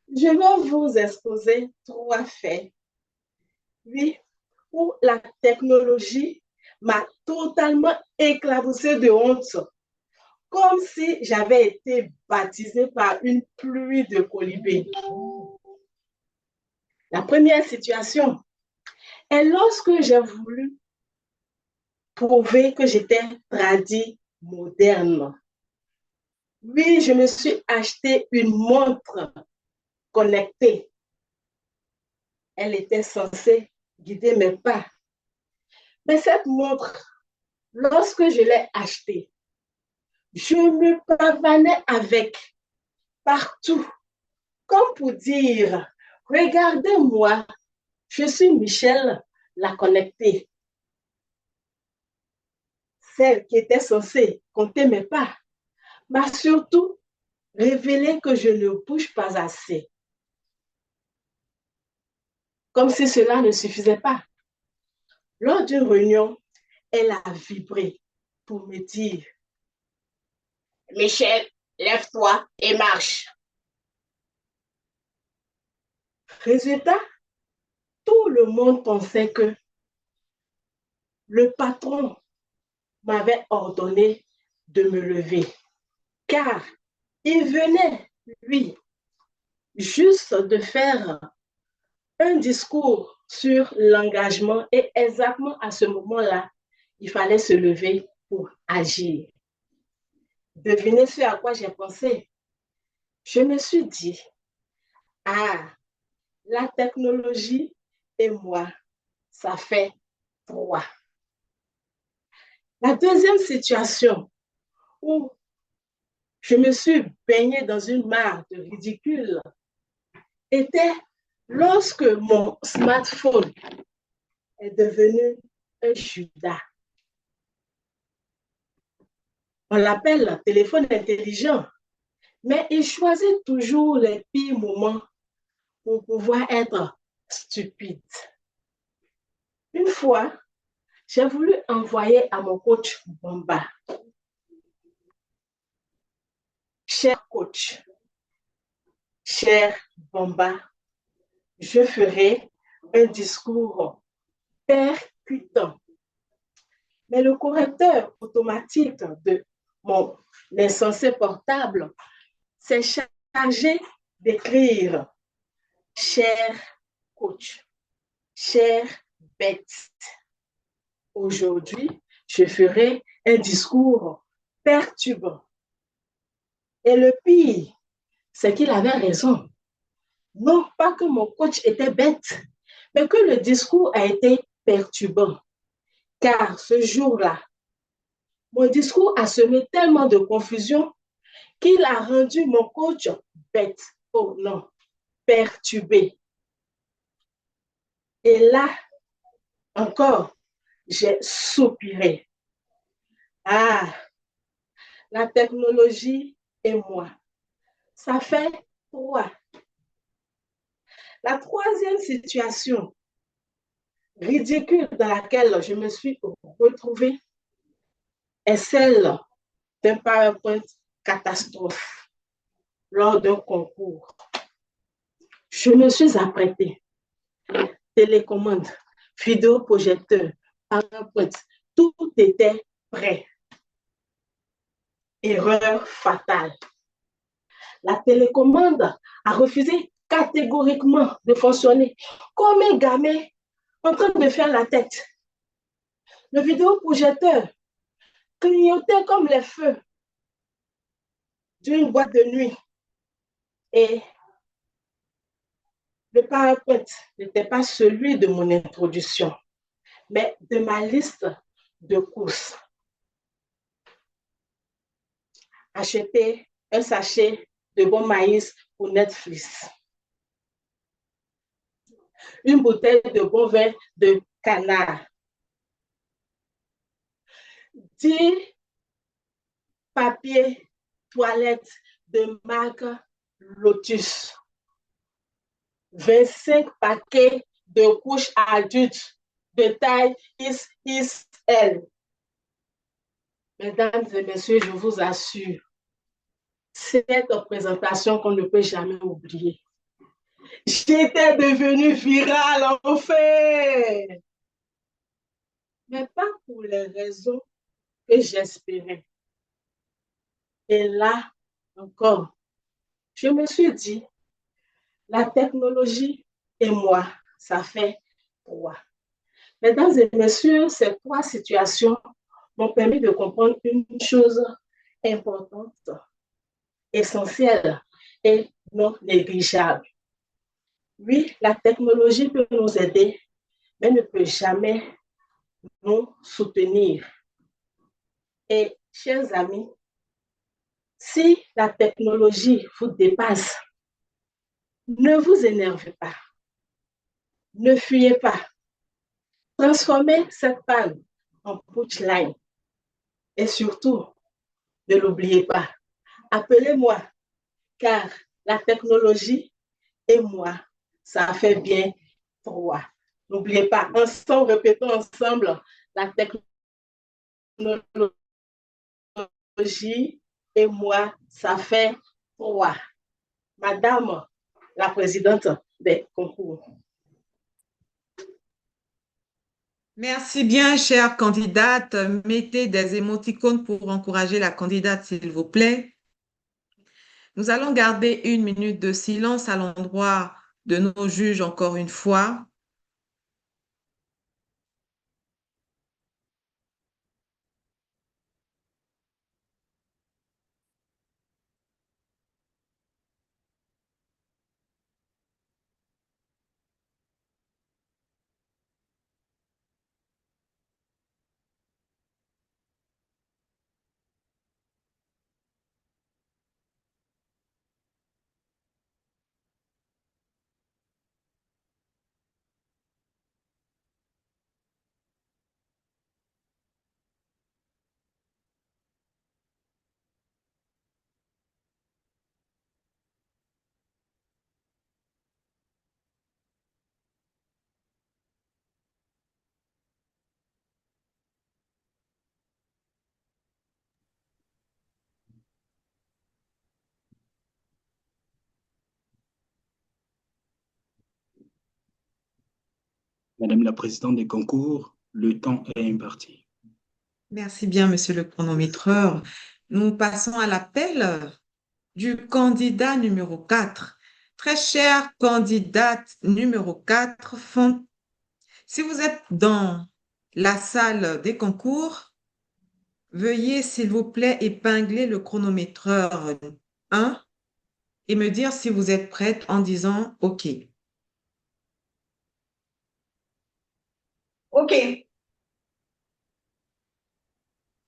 je vais vous exposer 3 faits. Oui, où la technologie m'a totalement éclaboussée de honte, comme si j'avais été baptisée par une pluie de colibés. La première situation est lorsque j'ai voulu prouver que j'étais tradie moderne. Oui, je me suis acheté une montre connectée. Elle était censée guider mes pas. Mais cette montre, lorsque je l'ai achetée, je me pavanais avec partout, comme pour dire, regardez-moi, je suis Michel, la connectée. Celle qui était censée compter mes pas m'a surtout révélé que je ne bouge pas assez. Comme si cela ne suffisait pas. Lors d'une réunion, elle a vibré pour me dire, Michel, lève-toi et marche. Résultat, tout le monde pensait que le patron m'avait ordonné de me lever, car il venait, lui, juste de faire un discours sur l'engagement et exactement à ce moment-là, il fallait se lever pour agir. Devinez ce à quoi j'ai pensé. Je me suis dit, ah, la technologie et moi, ça fait 3. La deuxième situation où je me suis baignée dans une mare de ridicule était lorsque mon smartphone est devenu un Judas. On l'appelle téléphone intelligent, mais il choisit toujours les pires moments pour pouvoir être stupide. Une fois, j'ai voulu envoyer à mon coach Bamba. Cher coach, cher Bamba, je ferai un discours percutant. Mais le correcteur automatique de mon insensé portable s'est chargé d'écrire cher coach, cher bête. Aujourd'hui, je ferai un discours perturbant. Et le pire, c'est qu'il avait raison. Non pas que mon coach était bête, mais que le discours a été perturbant. Car ce jour-là, mon discours a semé tellement de confusion qu'il a rendu mon coach bête. Oh non, perturbé. Et là, encore, j'ai soupiré. Ah, la technologie et moi, ça fait 3. La troisième situation ridicule dans laquelle je me suis retrouvée est celle d'un PowerPoint catastrophe lors d'un concours. Je me suis apprêtée. Télécommande, vidéoprojecteur, PowerPoint, tout était prêt. Erreur fatale. La télécommande a refusé catégoriquement de fonctionner comme un gamin en train de faire la tête. Le vidéoprojecteur clignotait comme les feux d'une boîte de nuit. Et le PowerPoint n'était pas celui de mon introduction, mais de ma liste de courses. Acheter un sachet de bon maïs pour Netflix. Une bouteille de bon vin de canard. 10 papiers toilettes de marque Lotus. 25 paquets de couches adultes de taille XXL. Mesdames et messieurs, je vous assure, cette présentation qu'on ne peut jamais oublier. J'étais devenue virale, en fait. Mais pas pour les raisons que j'espérais. Et là, encore, je me suis dit, la technologie et moi, ça fait 3. Mesdames et messieurs, ces 3 situations m'ont permis de comprendre une chose importante, essentielle et non négligeable. Oui, la technologie peut nous aider, mais ne peut jamais nous soutenir. Et, chers amis, si la technologie vous dépasse, ne vous énervez pas, ne fuyez pas. Transformez cette panne en punchline. Et surtout, ne l'oubliez pas, appelez-moi, car la technologie et moi, ça fait bien 3. N'oubliez pas, ensemble, répétons ensemble, la technologie et moi, ça fait 3. Madame la présidente des concours. Merci bien, chère candidate. Mettez des émoticônes pour encourager la candidate, s'il vous plaît. Nous allons garder 1 minute de silence à l'endroit de nos juges encore une fois. Madame la présidente des concours, le temps est imparti. Merci bien, monsieur le chronométreur. Nous passons à l'appel du candidat numéro 4. Très chère candidate numéro 4, si vous êtes dans la salle des concours, veuillez s'il vous plaît épingler le chronométreur 1 et me dire si vous êtes prête en disant OK. OK.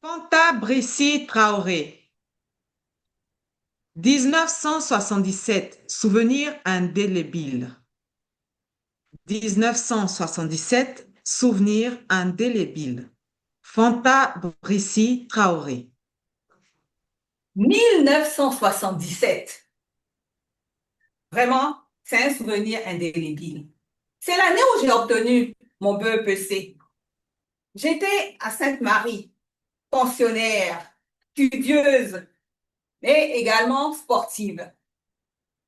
Fanta Brissi Traoré. 1977, souvenir indélébile. 1977, souvenir indélébile. Fanta Brissi Traoré. 1977. Vraiment, c'est un souvenir indélébile. C'est l'année où j'ai obtenu mon BEPC. J'étais à Sainte-Marie, pensionnaire, studieuse, mais également sportive.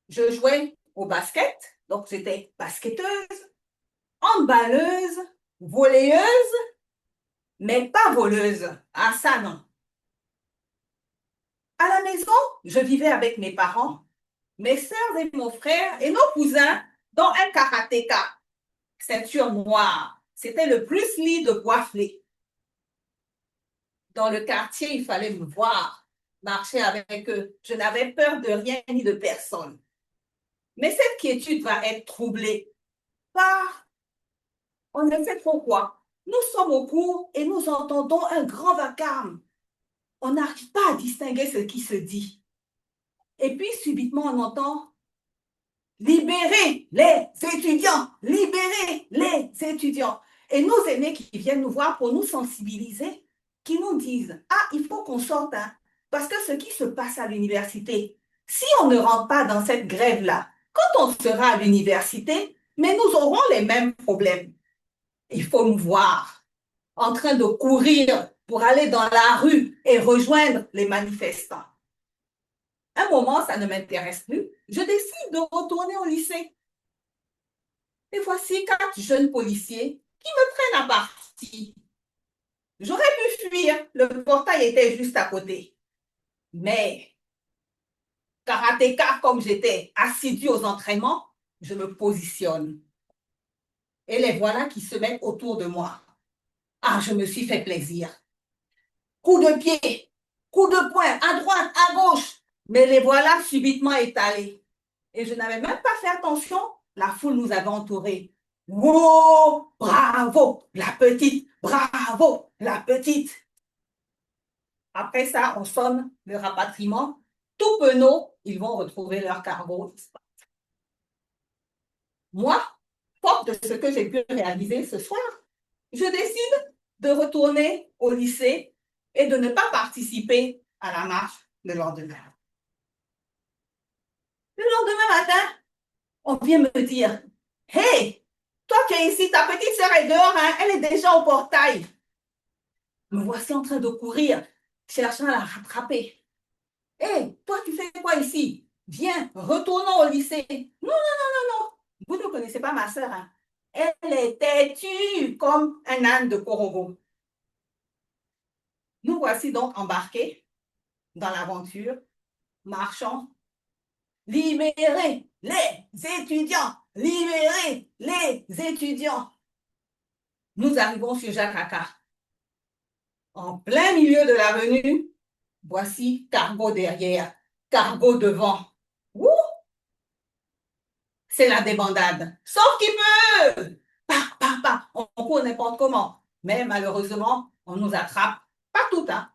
Je jouais au basket, donc j'étais basketteuse, handballeuse, volleyeuse, mais pas voleuse. Ah, ça non. À la maison, je vivais avec mes parents, mes sœurs et mon frère et nos cousins dans un karatéka, ceinture noire. C'était le Bruce Lee de Boisflé. Dans le quartier, il fallait me voir, marcher avec eux. Je n'avais peur de rien ni de personne. Mais cette quiétude va être troublée par, on ne sait trop quoi. Nous sommes au cours et nous entendons un grand vacarme. On n'arrive pas à distinguer ce qui se dit. Et puis, subitement, on entend « Libérez les étudiants! Libérez les étudiants! » Et nos aînés qui viennent nous voir pour nous sensibiliser, qui nous disent « Ah, il faut qu'on sorte, hein, parce que ce qui se passe à l'université, si on ne rentre pas dans cette grève-là, quand on sera à l'université, mais nous aurons les mêmes problèmes. Il faut nous voir en train de courir pour aller dans la rue et rejoindre les manifestants. » Un moment, ça ne m'intéresse plus. Je décide de retourner au lycée. Et voici 4 jeunes policiers qui me prennent à partie. J'aurais pu fuir, le portail était juste à côté. Mais, karatéka comme j'étais assidue aux entraînements, je me positionne. Et les voilà qui se mettent autour de moi. Ah, je me suis fait plaisir. Coup de pied, coup de poing, à droite, à gauche. Mais les voilà subitement étalés. Et je n'avais même pas fait attention, la foule nous avait entourés. Wow, bravo, la petite, bravo, la petite. Après ça, on sonne le rapatriement. Tout penaud, ils vont retrouver leur cargo. Moi, forte de ce que j'ai pu réaliser ce soir, je décide de retourner au lycée et de ne pas participer à la marche le lendemain. Le lendemain matin, on vient me dire « Hey, toi qui es ici, ta petite sœur est dehors, hein, elle est déjà au portail. » Me voici en train de courir, cherchant à la rattraper. « Hey, toi tu fais quoi ici? Viens, retournons au lycée. » « Non, non, non, non, non, vous ne connaissez pas ma sœur. Hein. Elle est têtue comme un âne de Korogo. » Nous voici donc embarqués dans l'aventure, marchant. Libérez les étudiants! Libérez les étudiants! Nous arrivons sur Jakarta. En plein milieu de l'avenue, voici cargo derrière, cargo devant. Ouh! C'est la débandade. Sauf qui peut! On court n'importe comment. Mais malheureusement, on nous attrape. Pas tout, hein.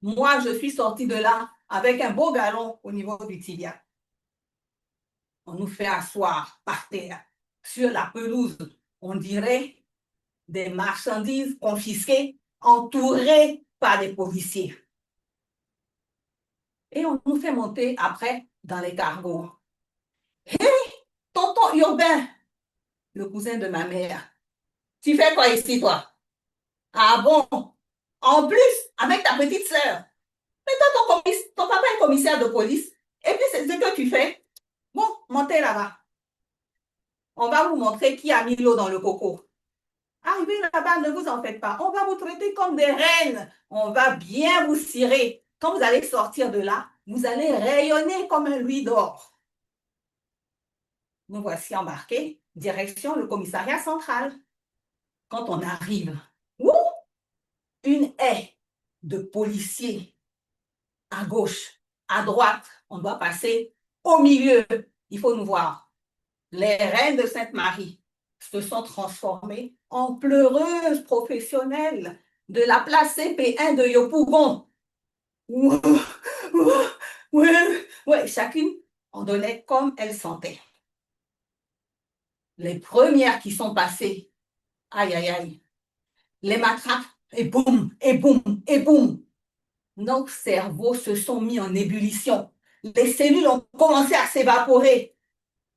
Moi, je suis sortie de là avec un beau galon au niveau du tibia. On nous fait asseoir par terre, sur la pelouse. On dirait des marchandises confisquées, entourées par des policiers. Et on nous fait monter après dans les cargos. Hé, tonton Urbain, le cousin de ma mère, tu fais quoi ici, toi? Ah bon? En plus, avec ta petite sœur. Mais toi, ton papa est commissaire de police. Et puis, c'est ce que tu fais. Bon, montez là-bas. On va vous montrer qui a mis l'eau dans le coco. Arrivez là-bas, ne vous en faites pas. On va vous traiter comme des reines. On va bien vous cirer. Quand vous allez sortir de là, vous allez rayonner comme un louis d'or. Nous voici embarqués, direction le commissariat central. Quand on arrive, une haie de policiers à gauche, à droite, on doit passer au milieu. Il faut nous voir. Les reines de Sainte-Marie se sont transformées en pleureuses professionnelles de la place CP1 de Yopougon. Ouais, chacune en donnait comme elle sentait. Les premières qui sont passées, aïe, aïe, aïe, les matraques, et boum, et boum, et boum. Nos cerveaux se sont mis en ébullition. Les cellules ont commencé à s'évaporer.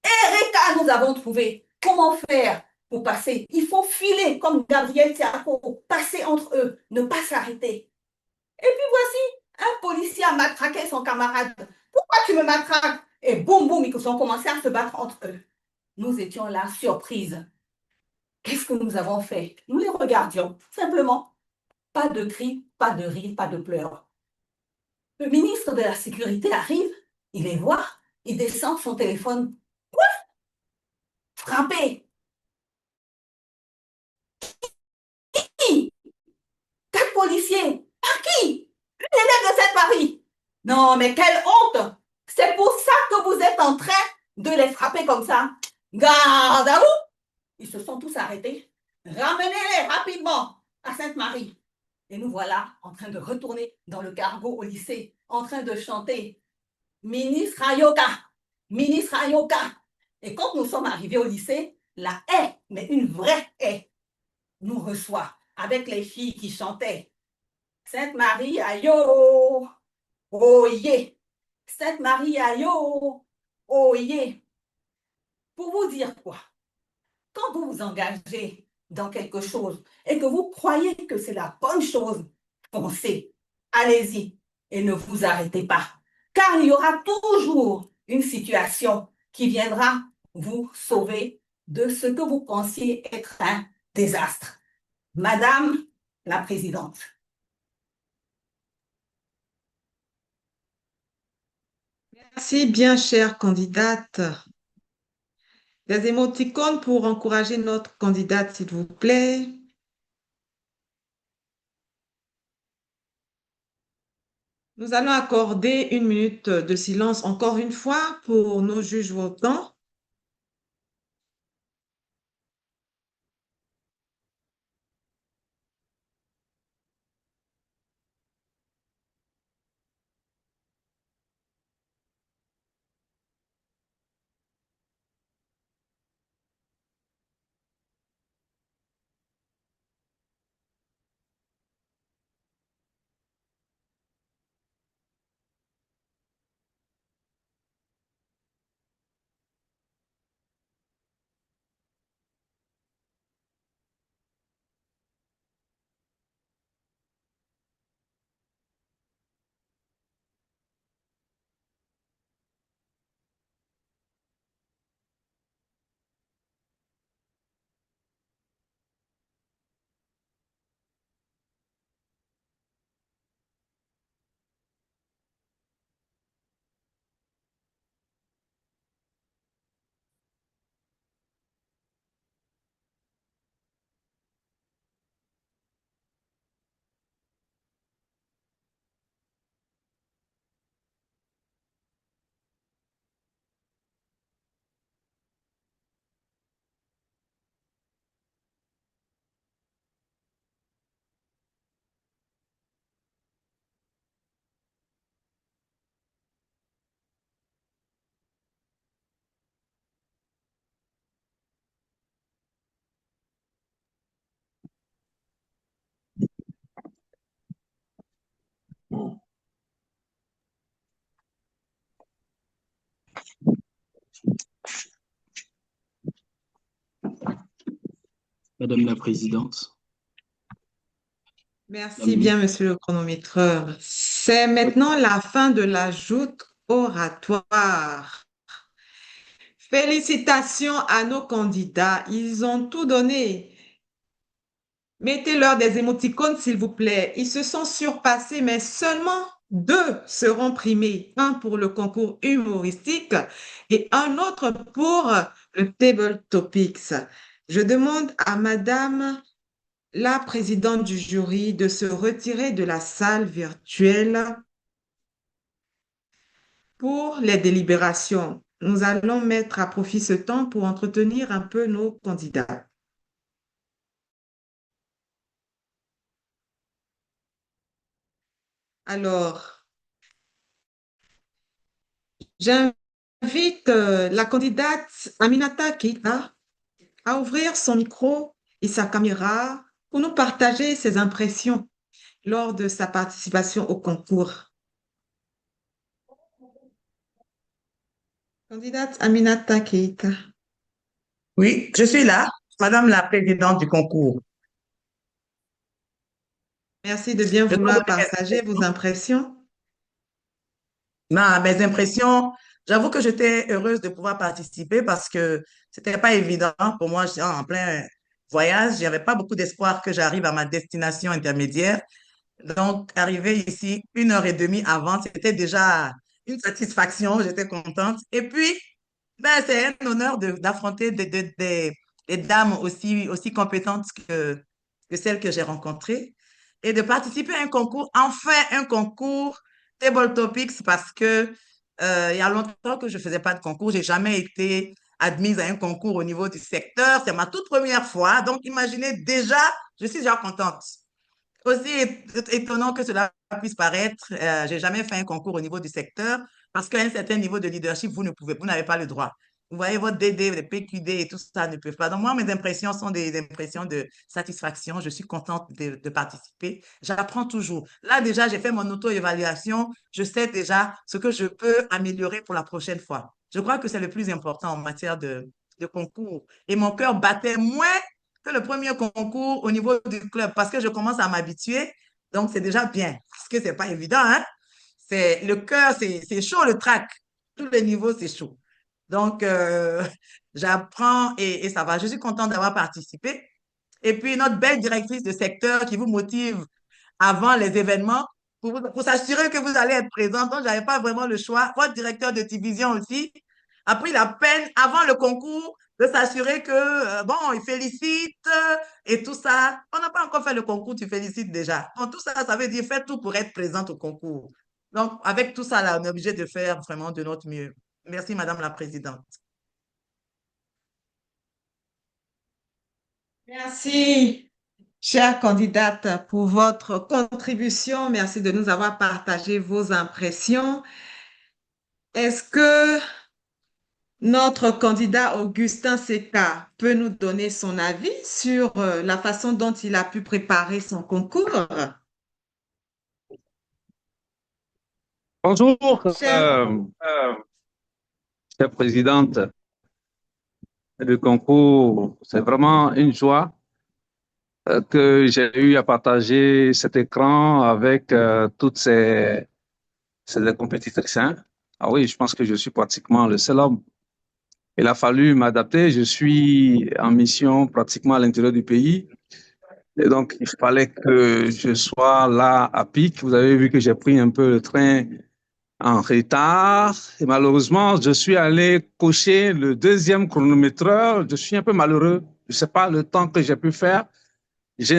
Erika, nous avons trouvé comment faire pour passer. Il faut filer comme Gabriel Tiako, passer entre eux, ne pas s'arrêter. Et puis voici, un policier a matraqué son camarade. Pourquoi tu me matraques? Et boum, boum, ils ont commencé à se battre entre eux. Nous étions là, surprises. Qu'est-ce que nous avons fait? Nous les regardions, simplement. Pas de cris, pas de rires, pas de pleurs. Le ministre de la Sécurité arrive, il les voit, il descend son téléphone. Quoi? Frappé. Qui? 4 policiers. Par qui? Une élève de Sainte-Marie. Non, mais quelle honte! C'est pour ça que vous êtes en train de les frapper comme ça. Garde à vous! Ils se sont tous arrêtés. Ramenez-les rapidement à Sainte-Marie. Et nous voilà en train de retourner dans le cargo au lycée, en train de chanter Ministre Ayoka, Ministre Ayoka. Et quand nous sommes arrivés au lycée, la haie, mais une vraie haie, nous reçoit avec les filles qui chantaient Sainte-Marie Ayo, oh yeah, Sainte-Marie Ayo, oh yeah. Pour vous dire quoi? Quand vous vous engagez dans quelque chose et que vous croyez que c'est la bonne chose, foncez, allez-y et ne vous arrêtez pas. Car il y aura toujours une situation qui viendra vous sauver de ce que vous pensiez être un désastre. Madame la Présidente. Merci bien, chère candidate. Des émoticônes pour encourager notre candidate, s'il vous plaît. Nous allons accorder 1 minute de silence encore une fois pour nos juges votants. Madame la Présidente. Merci bien, monsieur le chronométreur. C'est maintenant la fin de la joute oratoire. Félicitations à nos candidats. Ils ont tout donné. Mettez-leur des émoticônes, s'il vous plaît. Ils se sont surpassés, mais seulement 2 seront primés. Un pour le concours humoristique et un autre pour le Table Topics. Je demande à Madame la présidente du jury de se retirer de la salle virtuelle pour les délibérations. Nous allons mettre à profit ce temps pour entretenir un peu nos candidats. Alors, j'invite la candidate Aminata Keita à ouvrir son micro et sa caméra pour nous partager ses impressions lors de sa participation au concours. Candidate Aminata Keita. Oui, je suis là, Madame la présidente du concours. Merci de bien Je dois vouloir donner mes partager vos impressions. Non, mes impressions, j'avoue que j'étais heureuse de pouvoir participer parce que c'était pas évident pour moi. J'étais en plein voyage, j'avais pas beaucoup d'espoir que j'arrive à ma destination intermédiaire. Donc, arriver ici 1 heure et demie avant, c'était déjà une satisfaction, j'étais contente. Et puis, ben, c'est un honneur d'affronter des dames aussi compétentes que celles que j'ai rencontrées et de participer à un concours, enfin un concours Table Topics parce que il y a longtemps que je ne faisais pas de concours, j'ai jamais été admise à un concours au niveau du secteur, c'est ma toute première fois, donc imaginez déjà, je suis déjà contente. Aussi étonnant que cela puisse paraître, j'ai jamais fait un concours au niveau du secteur parce qu'à un certain niveau de leadership, vous n'avez pas le droit. Vous voyez, votre DD, les PQD et tout ça ne peuvent pas. Donc, moi, mes impressions sont des impressions de satisfaction. Je suis contente de participer. J'apprends toujours. Là, déjà, j'ai fait mon auto-évaluation. Je sais déjà ce que je peux améliorer pour la prochaine fois. Je crois que c'est le plus important en matière de concours. Et mon cœur battait moins que le premier concours au niveau du club parce que je commence à m'habituer. Donc, c'est déjà bien parce que c'est pas évident, hein? C'est, le cœur, c'est chaud, le track. Tous les niveaux, c'est chaud. Donc, j'apprends et ça va. Je suis contente d'avoir participé. Et puis, notre belle directrice de secteur qui vous motive avant les événements pour s'assurer que vous allez être présent. Donc, je n'avais pas vraiment le choix. Votre directeur de division aussi a pris la peine avant le concours de s'assurer que, bon, il félicite et tout ça. On n'a pas encore fait le concours, tu félicites déjà. Bon, tout ça, ça veut dire faire tout pour être présente au concours. Donc, avec tout ça, là, on est obligé de faire vraiment de notre mieux. Merci, Madame la Présidente. Merci, chère candidate, pour votre contribution. Merci de nous avoir partagé vos impressions. Est-ce que notre candidat Augustin Seka peut nous donner son avis sur la façon dont il a pu préparer son concours? Bonjour, Cher, chère présidente du concours. C'est vraiment une joie que j'ai eu à partager cet écran avec toutes ces compétitrices, hein. Ah oui, je pense que je suis pratiquement le seul homme. Il a fallu m'adapter. Je suis en mission pratiquement à l'intérieur du pays. Et donc, il fallait que je sois là à pic. Vous avez vu que j'ai pris un peu le train en retard. Et malheureusement, je suis allé cocher le deuxième chronométreur. Je suis un peu malheureux. Je ne sais pas le temps que j'ai pu faire. Je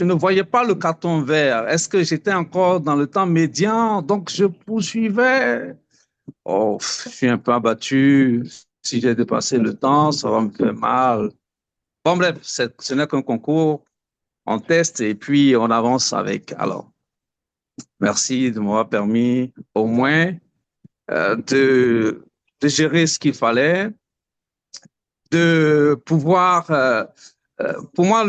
ne voyais pas le carton vert. Est-ce que j'étais encore dans le temps médian? Donc, je poursuivais. Oh, je suis un peu abattu. Si j'ai dépassé le temps, ça va me faire mal. Bon, bref, ce n'est qu'un concours. On teste et puis on avance avec. Alors, merci de m'avoir permis au moins de gérer ce qu'il fallait, de pouvoir, pour moi,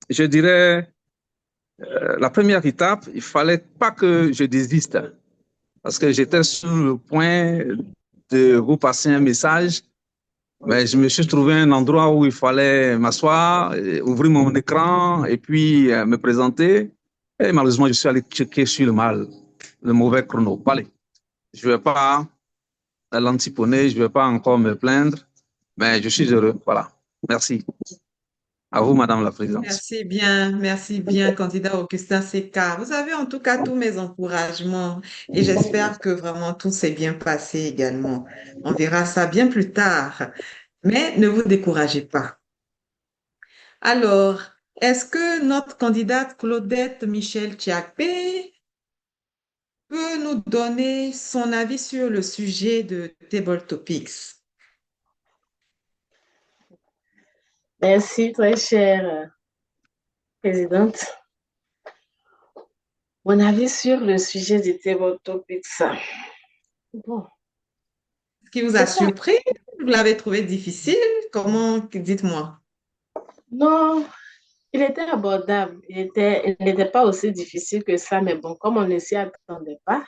je dirais, la première étape, il fallait pas que je désiste parce que j'étais sur le point de vous passer un message, mais je me suis trouvé un endroit où il fallait m'asseoir, ouvrir mon écran et puis me présenter. Et malheureusement, je suis allé checker sur le mauvais chrono. Allez, je ne vais pas l'antiponer, je ne vais pas encore me plaindre, mais je suis heureux. Voilà. Merci. À vous, Madame la Présidente. Merci bien, candidat Augustin Seka. Vous avez en tout cas tous mes encouragements et j'espère que vraiment tout s'est bien passé également. On verra ça bien plus tard, mais ne vous découragez pas. Alors, est-ce que notre candidate Claudette Michel Tchiakpé peut nous donner son avis sur le sujet de Table Topics? Merci, très chère présidente. Mon avis sur le sujet du Table Topics. Bon, Ce qui vous a surpris? Vous l'avez trouvé difficile? Comment? Dites-moi. non, il était abordable. Il n'était pas aussi difficile que ça, mais bon, comme on ne s'y attendait pas,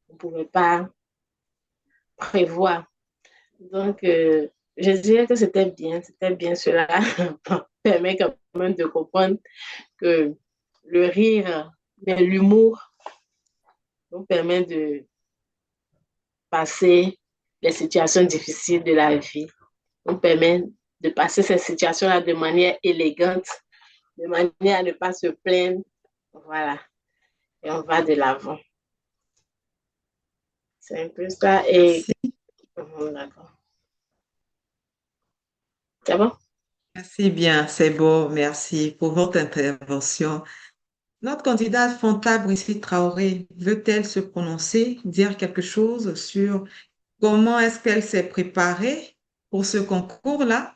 on ne pouvait pas prévoir. Donc, je dirais que c'était bien. Cela permet quand même de comprendre que le rire, l'humour nous permet de passer les situations difficiles de la vie, nous permet de passer ces situations-là de manière élégante, de manière à ne pas se plaindre. Voilà. Et on va de l'avant. C'est un peu ça. Et d'accord. C'est bon? Merci bien, c'est beau. Merci pour votre intervention. Notre candidate Fanta Brigitte Traoré veut-elle se prononcer, dire quelque chose sur comment est-ce qu'elle s'est préparée pour ce concours-là?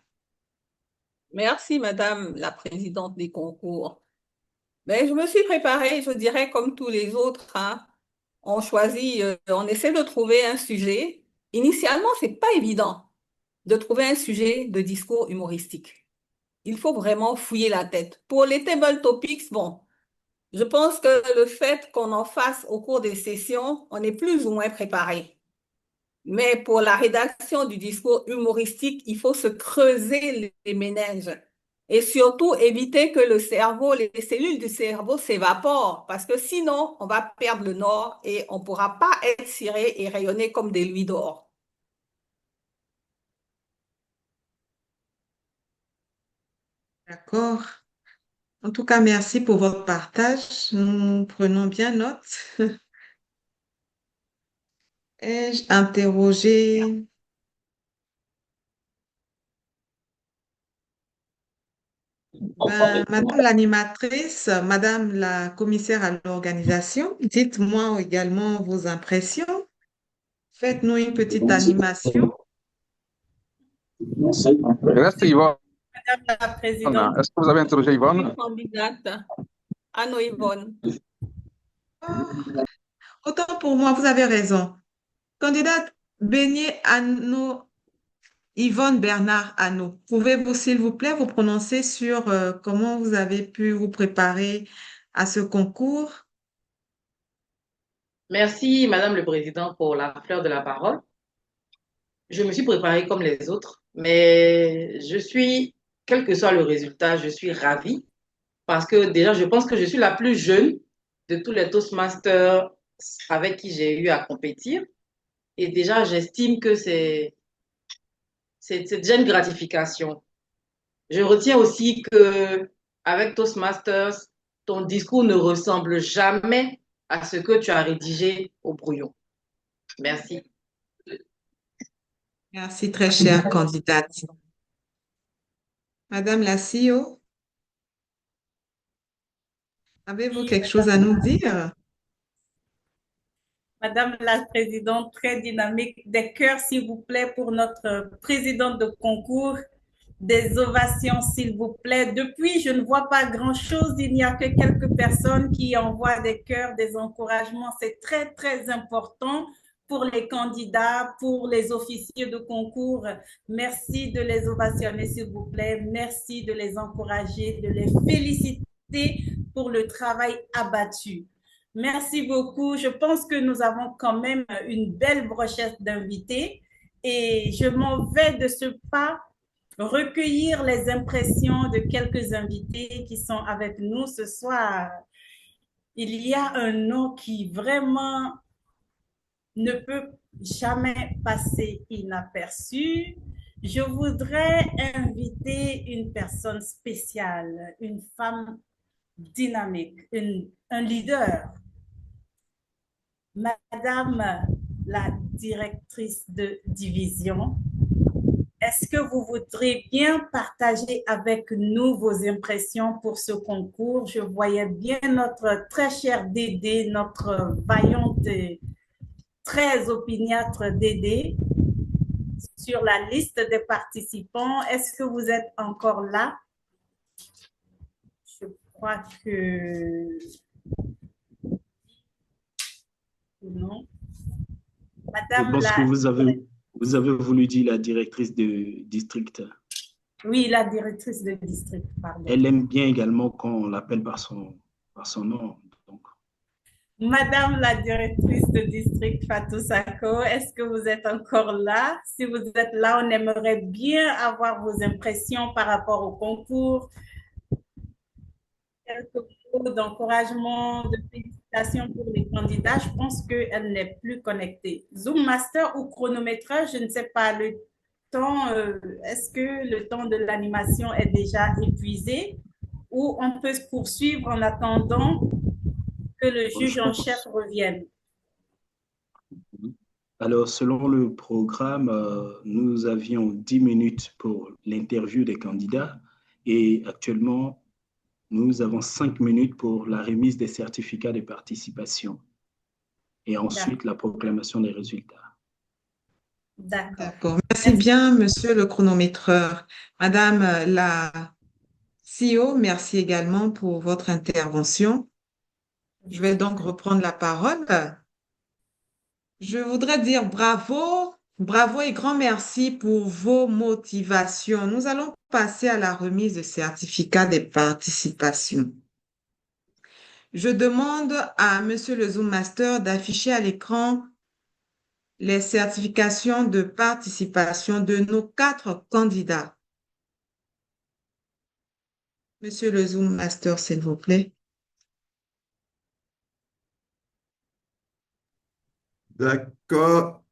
Merci, Madame la Présidente des concours. Ben, je me suis préparée, je dirais, comme tous les autres, hein. On choisit, on essaie de trouver un sujet. Initialement, c'est pas évident de trouver un sujet de discours humoristique. Il faut vraiment fouiller la tête. Pour les table topics, bon, je pense que le fait qu'on en fasse au cours des sessions, on est plus ou moins préparé. Mais pour la rédaction du discours humoristique, il faut se creuser les méninges et surtout éviter que le cerveau, les cellules du cerveau s'évaporent parce que sinon, on va perdre le nord et on ne pourra pas être ciré et rayonner comme des louis d'or. D'accord. En tout cas, merci pour votre partage. Nous prenons bien note. Ai-je interrogé Madame l'animatrice, Madame la commissaire à l'organisation, dites-moi également vos impressions. Faites-nous une petite animation. Reste Yvonne. Madame la Présidente. Est-ce que vous avez interrogé Yvonne? Candidate Anno Yvonne. Autant pour moi, vous avez raison. Candidate Beignet Anno, Yvonne Bernard Anno, pouvez-vous, s'il vous plaît, vous prononcer sur comment vous avez pu vous préparer à ce concours? Merci, Madame le Président, pour la fleur de la parole. Je me suis préparée comme les autres, mais quel que soit le résultat, je suis ravie parce que déjà, je pense que je suis la plus jeune de tous les Toastmasters avec qui j'ai eu à compétir. Et déjà, j'estime que c'est déjà une gratification. Je retiens aussi que avec Toastmasters, ton discours ne ressemble jamais à ce que tu as rédigé au brouillon. Merci. Merci, très chère candidate. Madame la CEO, avez-vous quelque chose à nous dire? Madame la Présidente, très dynamique. Des cœurs, s'il vous plaît, pour notre présidente de concours. Des ovations, s'il vous plaît. Depuis, je ne vois pas grand-chose. Il n'y a que quelques personnes qui envoient des cœurs, des encouragements. C'est très, très important pour les candidats, pour les officiers de concours. Merci de les ovationner, s'il vous plaît. Merci de les encourager, de les féliciter pour le travail abattu. Merci beaucoup. Je pense que nous avons quand même une belle brochette d'invités et je m'en vais de ce pas recueillir les impressions de quelques invités qui sont avec nous ce soir. Il y a un nom qui vraiment ne peut jamais passer inaperçu. Je voudrais inviter une personne spéciale, une femme dynamique, un leader. Madame la directrice de division, est-ce que vous voudriez bien partager avec nous vos impressions pour ce concours? Je voyais bien notre très cher Dédé, notre vaillante et très opiniâtre Dédé sur la liste des participants. Est-ce que vous êtes encore là? Je crois que non. Je Madame pense que la... vous avez voulu dire la directrice de district. Oui, la directrice de district, pardon. Elle aime bien également qu'on l'appelle par son nom. Donc. Madame la directrice de district Fatou Sako, est-ce que vous êtes encore là? Si vous êtes là, on aimerait bien avoir vos impressions par rapport au concours. Quelques mots d'encouragement, de félicitations pour les candidats. Je pense qu'elle n'est plus connectée. Zoom Master ou chronométrage, je ne sais pas, le temps, est-ce que le temps de l'animation est déjà épuisé ou on peut se poursuivre en attendant que le juge en chef revienne? Alors, selon le programme, nous avions 10 minutes pour l'interview des candidats et actuellement, nous avons 5 minutes pour la remise des certificats de participation et ensuite la proclamation des résultats. D'accord. Merci bien, monsieur le chronométreur. Madame la CEO, merci également pour votre intervention. Je vais donc reprendre la parole. Je voudrais dire bravo, bravo et grand merci pour vos motivations. Nous allons passer à la remise de certificats de participation. Je demande à monsieur le Zoom Master d'afficher à l'écran les certifications de participation de nos 4 candidats. Monsieur le Zoom Master, s'il vous plaît. D'accord.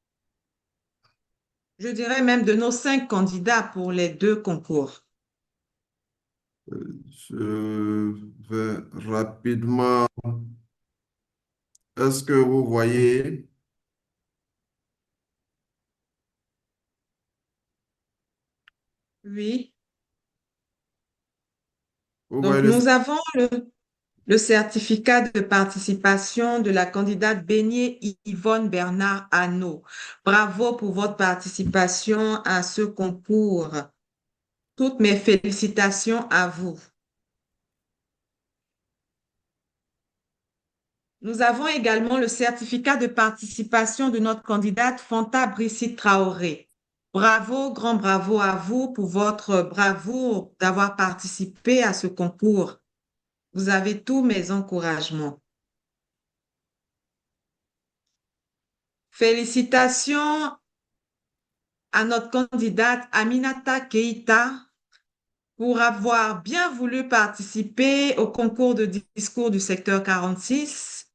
Je dirais même de nos 5 candidats pour les 2 concours. Je vais rapidement. Est-ce que vous voyez? Oui. Donc, nous avons le certificat de participation de la candidate Beignet Yvonne Bernard Hanot. Bravo pour votre participation à ce concours. Toutes mes félicitations à vous. Nous avons également le certificat de participation de notre candidate Fanta Brigitte Traoré. Bravo, grand bravo à vous pour votre bravoure d'avoir participé à ce concours. Vous avez tous mes encouragements. Félicitations à notre candidate Aminata Keïta pour avoir bien voulu participer au concours de discours du secteur 46.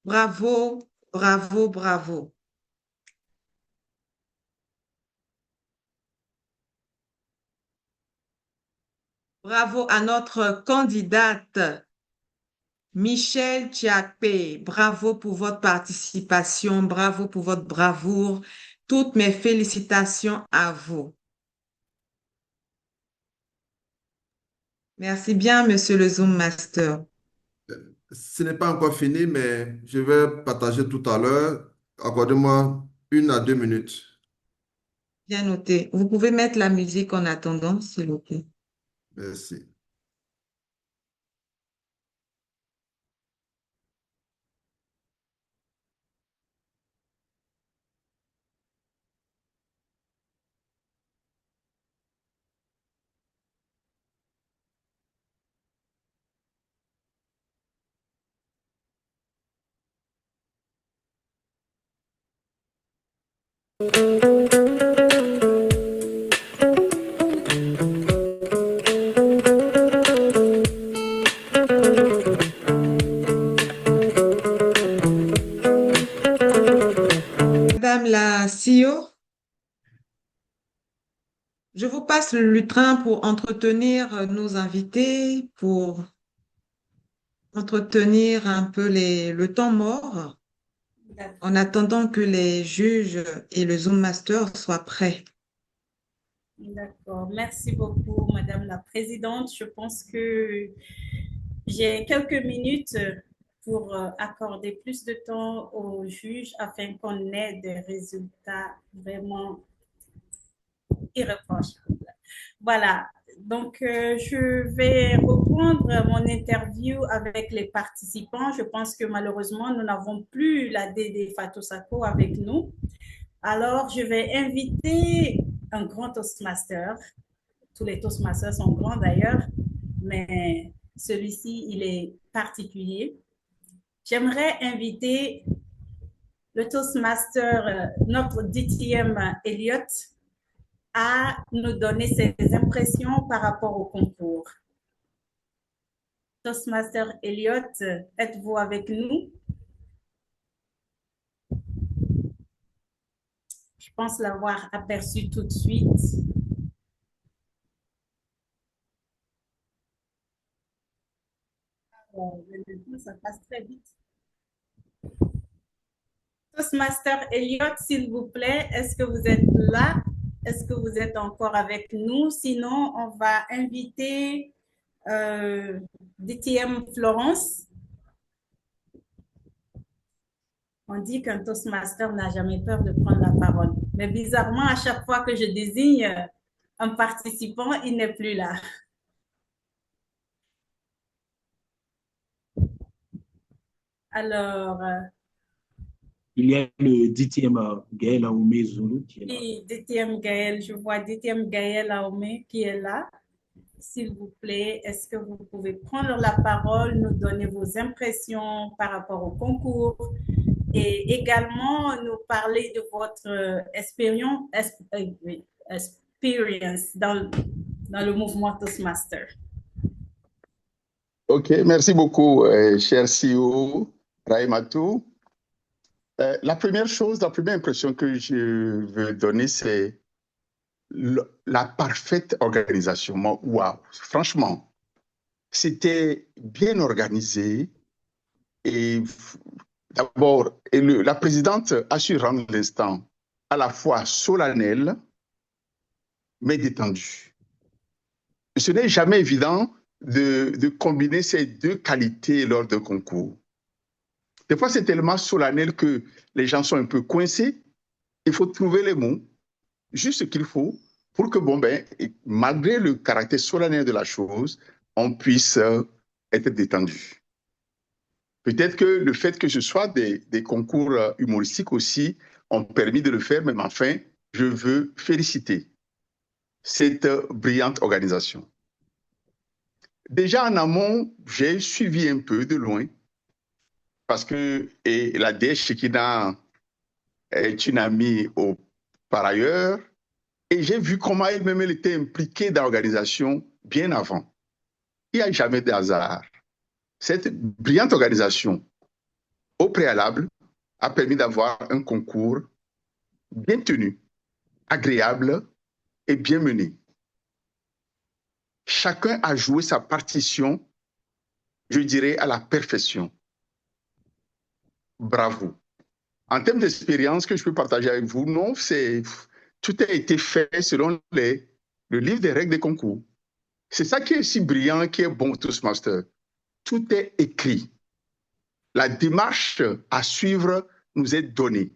Bravo, bravo, bravo. Bravo à notre candidate Michel Chiakpe. Bravo pour votre participation, bravo pour votre bravoure. Toutes mes félicitations à vous. Merci bien, monsieur le Zoom Master. Ce n'est pas encore fini, mais je vais partager tout à l'heure. Accordez-moi 1 à 2 minutes. Bien noté. Vous pouvez mettre la musique en attendant, s'il vous plaît. Merci. Madame la CEO, Je vous passe le lutrin pour entretenir nos invités, pour entretenir un peu le temps mort en attendant que les juges et le Zoom Master soient prêts. D'accord. Merci beaucoup, Madame la Présidente. Je pense que j'ai quelques minutes pour accorder plus de temps aux juges afin qu'on ait des résultats vraiment irréprochables. Voilà. Donc, je vais reprendre mon interview avec les participants. Je pense que malheureusement, nous n'avons plus la DD Fatou Sako avec nous. Alors, je vais inviter un grand Toastmaster. Tous les Toastmasters sont grands d'ailleurs, mais celui-ci, il est particulier. J'aimerais inviter le Toastmaster, notre DTM Elliot, à nous donner ses impressions par rapport au concours. Toastmaster Elliot, êtes-vous avec nous? Je pense l'avoir aperçu tout de suite. Ça passe très vite. Toastmaster Elliot, s'il vous plaît, est-ce que vous êtes là? Est-ce que vous êtes encore avec nous? Sinon, on va inviter DTM Florence. On dit qu'un Toastmaster n'a jamais peur de prendre la parole. Mais bizarrement, à chaque fois que je désigne un participant, il n'est plus là. Alors, il y a le DTM Gaël Aoumé Zulu qui est là. oui, DTM Gaël, je vois DTM Gaël Aoumé qui est là. S'il vous plaît, est-ce que vous pouvez prendre la parole, nous donner vos impressions par rapport au concours et également nous parler de votre expérience dans le mouvement Toastmaster. OK, merci beaucoup, cher CEO Raïmatou. La première impression que je veux donner, c'est la parfaite organisation. Waouh, franchement, c'était bien organisé. Et d'abord, la présidente a su rendre l'instant à la fois solennel, mais détendu. Ce n'est jamais évident de combiner ces deux qualités lors d'un concours. Des fois, c'est tellement solennel que les gens sont un peu coincés. Il faut trouver les mots, juste ce qu'il faut, pour que, malgré le caractère solennel de la chose, on puisse être détendu. Peut-être que le fait que ce soit des concours humoristiques aussi ont permis de le faire, mais enfin, je veux féliciter cette brillante organisation. Déjà en amont, j'ai suivi un peu de loin, parce que la DH Shekina est une amie par ailleurs, et j'ai vu comment elle-même était impliquée dans l'organisation bien avant. Il n'y a jamais de hasard. Cette brillante organisation, au préalable, a permis d'avoir un concours bien tenu, agréable et bien mené. Chacun a joué sa partition, je dirais, à la perfection. Bravo. En termes d'expérience que je peux partager avec vous, non, tout a été fait selon le livre des règles des concours. C'est ça qui est si brillant, qui est bon, Toastmaster. Tout est écrit. La démarche à suivre nous est donnée.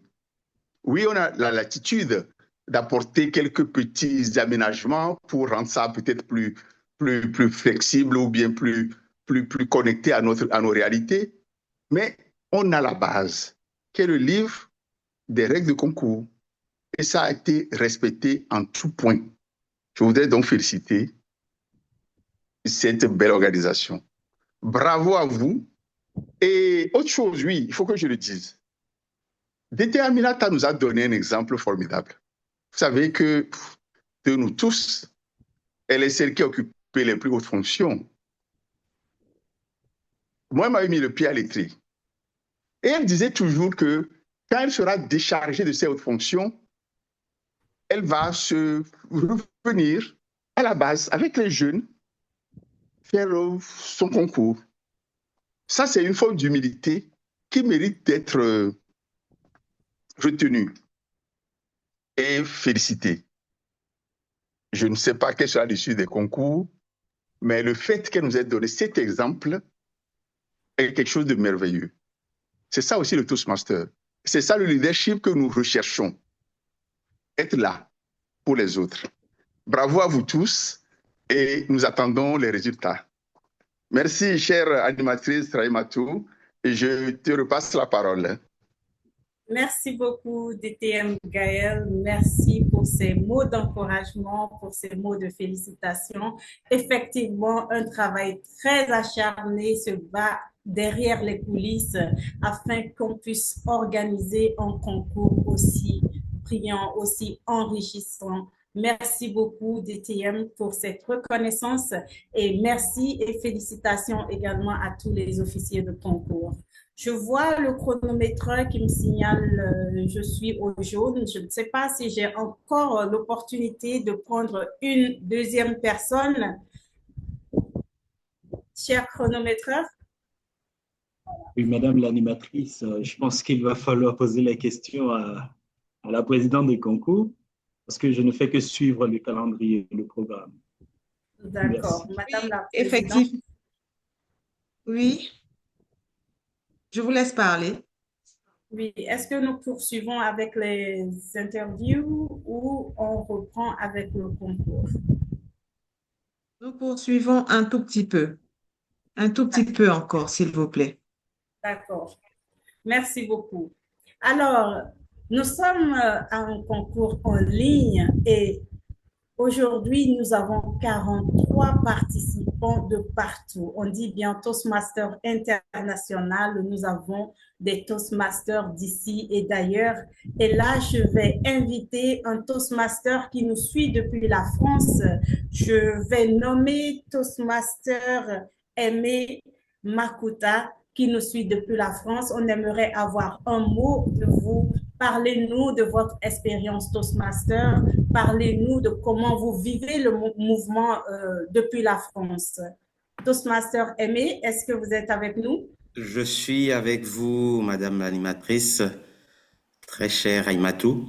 Oui, on a la latitude d'apporter quelques petits aménagements pour rendre ça peut-être plus flexible ou bien plus connecté à nos réalités. Mais on a la base, qui est le livre des règles de concours. Et ça a été respecté en tout point. Je voudrais donc féliciter cette belle organisation. Bravo à vous. Et autre chose, oui, il faut que je le dise. DT Aminata nous a donné un exemple formidable. Vous savez que de nous tous, elle est celle qui a occupé les plus hautes fonctions. Moi, elle m'avait mis le pied à l'étrier. Et elle disait toujours que quand elle sera déchargée de ses hautes fonctions, elle va se revenir à la base avec les jeunes, faire son concours. Ça, c'est une forme d'humilité qui mérite d'être retenue et félicitée. Je ne sais pas quelle sera l'issue des concours, mais le fait qu'elle nous ait donné cet exemple est quelque chose de merveilleux. C'est ça aussi le Toastmaster. C'est ça le leadership que nous recherchons. Être là pour les autres. Bravo à vous tous et nous attendons les résultats. Merci, chère animatrice Raimatou. Je te repasse la parole. Merci beaucoup, DTM Gaël. Merci pour ces mots d'encouragement, pour ces mots de félicitations. Effectivement, un travail très acharné se bat derrière les coulisses afin qu'on puisse organiser un concours aussi brillant, aussi enrichissant. Merci beaucoup, DTM, pour cette reconnaissance et merci et félicitations également à tous les officiers de concours. Je vois le chronomètre qui me signale je suis au jaune. Je ne sais pas si j'ai encore l'opportunité de prendre une deuxième personne. Cher chronométreur. Oui, Madame l'animatrice, je pense qu'il va falloir poser la question à la présidente des concours parce que je ne fais que suivre le calendrier et le programme. D'accord. Madame la présidente. Effectivement. Oui. Je vous laisse parler. Oui, est-ce que nous poursuivons avec les interviews ou on reprend avec le concours? Nous poursuivons un tout petit peu. Un tout petit peu encore, s'il vous plaît. D'accord. Merci beaucoup. Alors, nous sommes à un concours en ligne et aujourd'hui, nous avons 43 participants de partout. On dit bien Toastmaster international. Nous avons des Toastmasters d'ici et d'ailleurs. Et là, je vais inviter un Toastmaster qui nous suit depuis la France. Je vais nommer Toastmaster Aimé Makuta qui nous suit depuis la France. On aimerait avoir un mot de vous. Parlez-nous de votre expérience Toastmaster. Parlez-nous de comment vous vivez le mouvement depuis la France. Toastmaster Aimé, est-ce que vous êtes avec nous? Je suis avec vous, Madame l'animatrice, très chère Aimatou.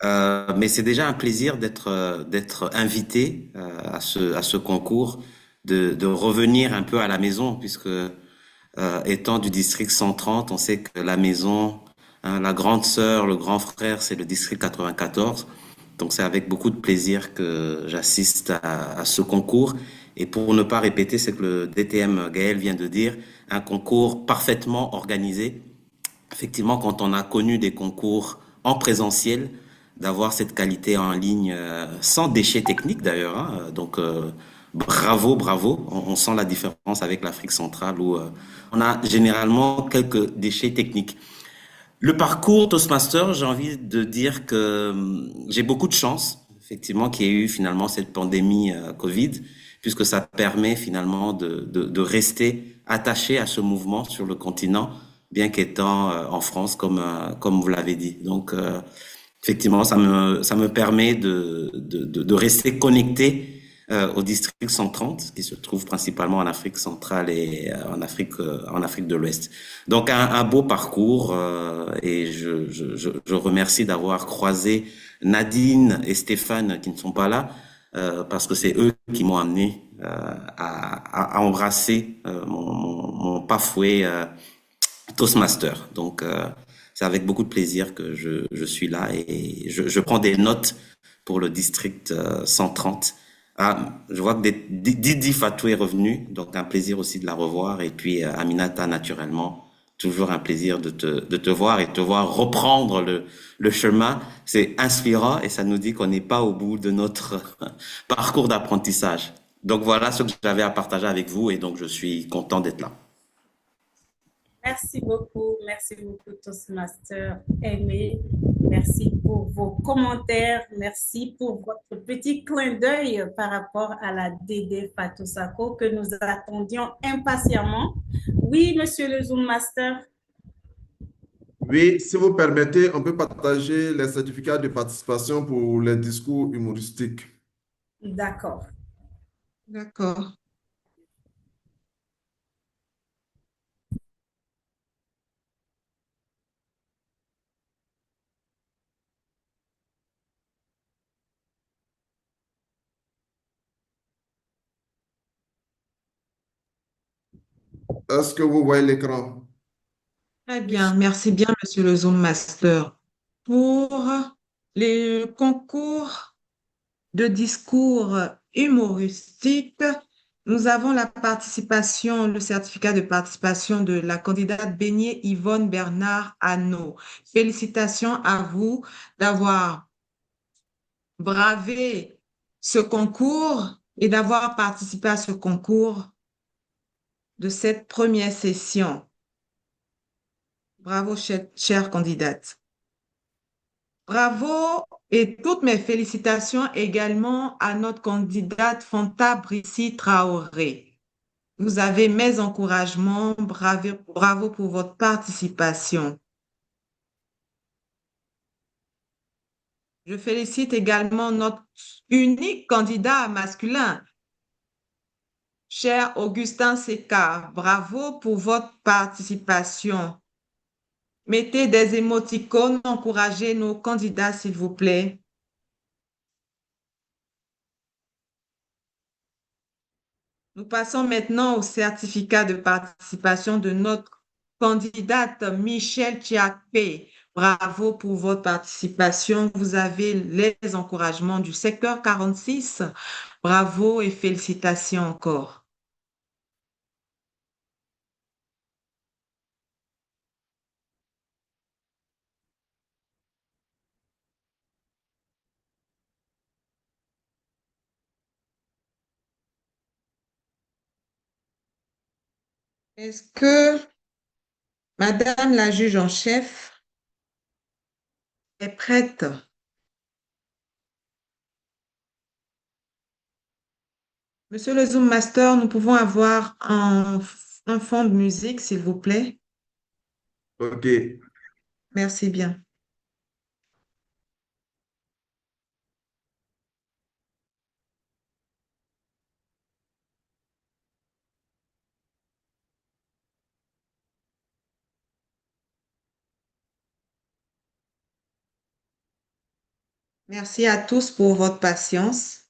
Mais c'est déjà un plaisir d'être invité à ce concours, de revenir un peu à la maison, puisque étant du district 130, on sait que la maison, hein, la grande sœur, le grand frère, c'est le district 94. Donc c'est avec beaucoup de plaisir que j'assiste à ce concours. Et pour ne pas répéter ce que le DTM Gaël vient de dire, un concours parfaitement organisé. Effectivement, quand on a connu des concours en présentiel, d'avoir cette qualité en ligne sans déchets techniques d'ailleurs. Hein, donc bravo, bravo. On sent la différence avec l'Afrique centrale où on a généralement quelques déchets techniques. Le parcours Toastmaster, j'ai envie de dire que j'ai beaucoup de chance, effectivement, qu'il y ait eu finalement cette pandémie Covid, puisque ça permet finalement de rester attaché à ce mouvement sur le continent, bien qu'étant en France, comme vous l'avez dit. Donc, effectivement, ça me permet de rester connecté au district 130, qui se trouve principalement en Afrique centrale et en Afrique de l'Ouest. Donc un beau parcours et je remercie d'avoir croisé Nadine et Stéphane qui ne sont pas là parce que c'est eux qui m'ont amené à embrasser mon pafouet Toastmaster. Donc c'est avec beaucoup de plaisir que je suis là et je prends des notes pour le district 130. Ah, je vois que Didi Fatou est revenu, donc un plaisir aussi de la revoir. Et puis Aminata, naturellement, toujours un plaisir de te voir et de te voir reprendre le chemin. C'est inspirant et ça nous dit qu'on n'est pas au bout de notre parcours d'apprentissage. Donc voilà ce que j'avais à partager avec vous et donc je suis content d'être là. Merci beaucoup Toastmaster Aimé. Merci pour vos commentaires. Merci pour votre petit clin d'œil par rapport à la Dédé Fatou Sako que nous attendions impatiemment. Oui, monsieur le Zoom Master. Oui, si vous permettez, on peut partager les certificats de participation pour les discours humoristiques. D'accord. D'accord. Est-ce que vous voyez l'écran? Très bien. Merci bien, Monsieur le Zoom Master. Pour les concours de discours humoristiques, nous avons la participation, le certificat de participation de la candidate Beignet Yvonne Bernard Hanot. Félicitations à vous d'avoir bravé ce concours et d'avoir participé à ce concours de cette première session. Bravo, chère candidate. Bravo et toutes mes félicitations également à notre candidate Fanta Brissi Traoré. Vous avez mes encouragements. Bravo, bravo pour votre participation. Je félicite également notre unique candidat masculin, cher Augustin Seka. Bravo pour votre participation. Mettez des émoticônes, encouragez nos candidats, s'il vous plaît. Nous passons maintenant au certificat de participation de notre candidate Michelle Chiakpe. Bravo pour votre participation. Vous avez les encouragements du secteur 46. Bravo et félicitations encore. Est-ce que Madame la juge en chef est prête? Monsieur le Zoom Master, nous pouvons avoir un fond de musique, s'il vous plaît. OK. Merci bien. Merci à tous pour votre patience.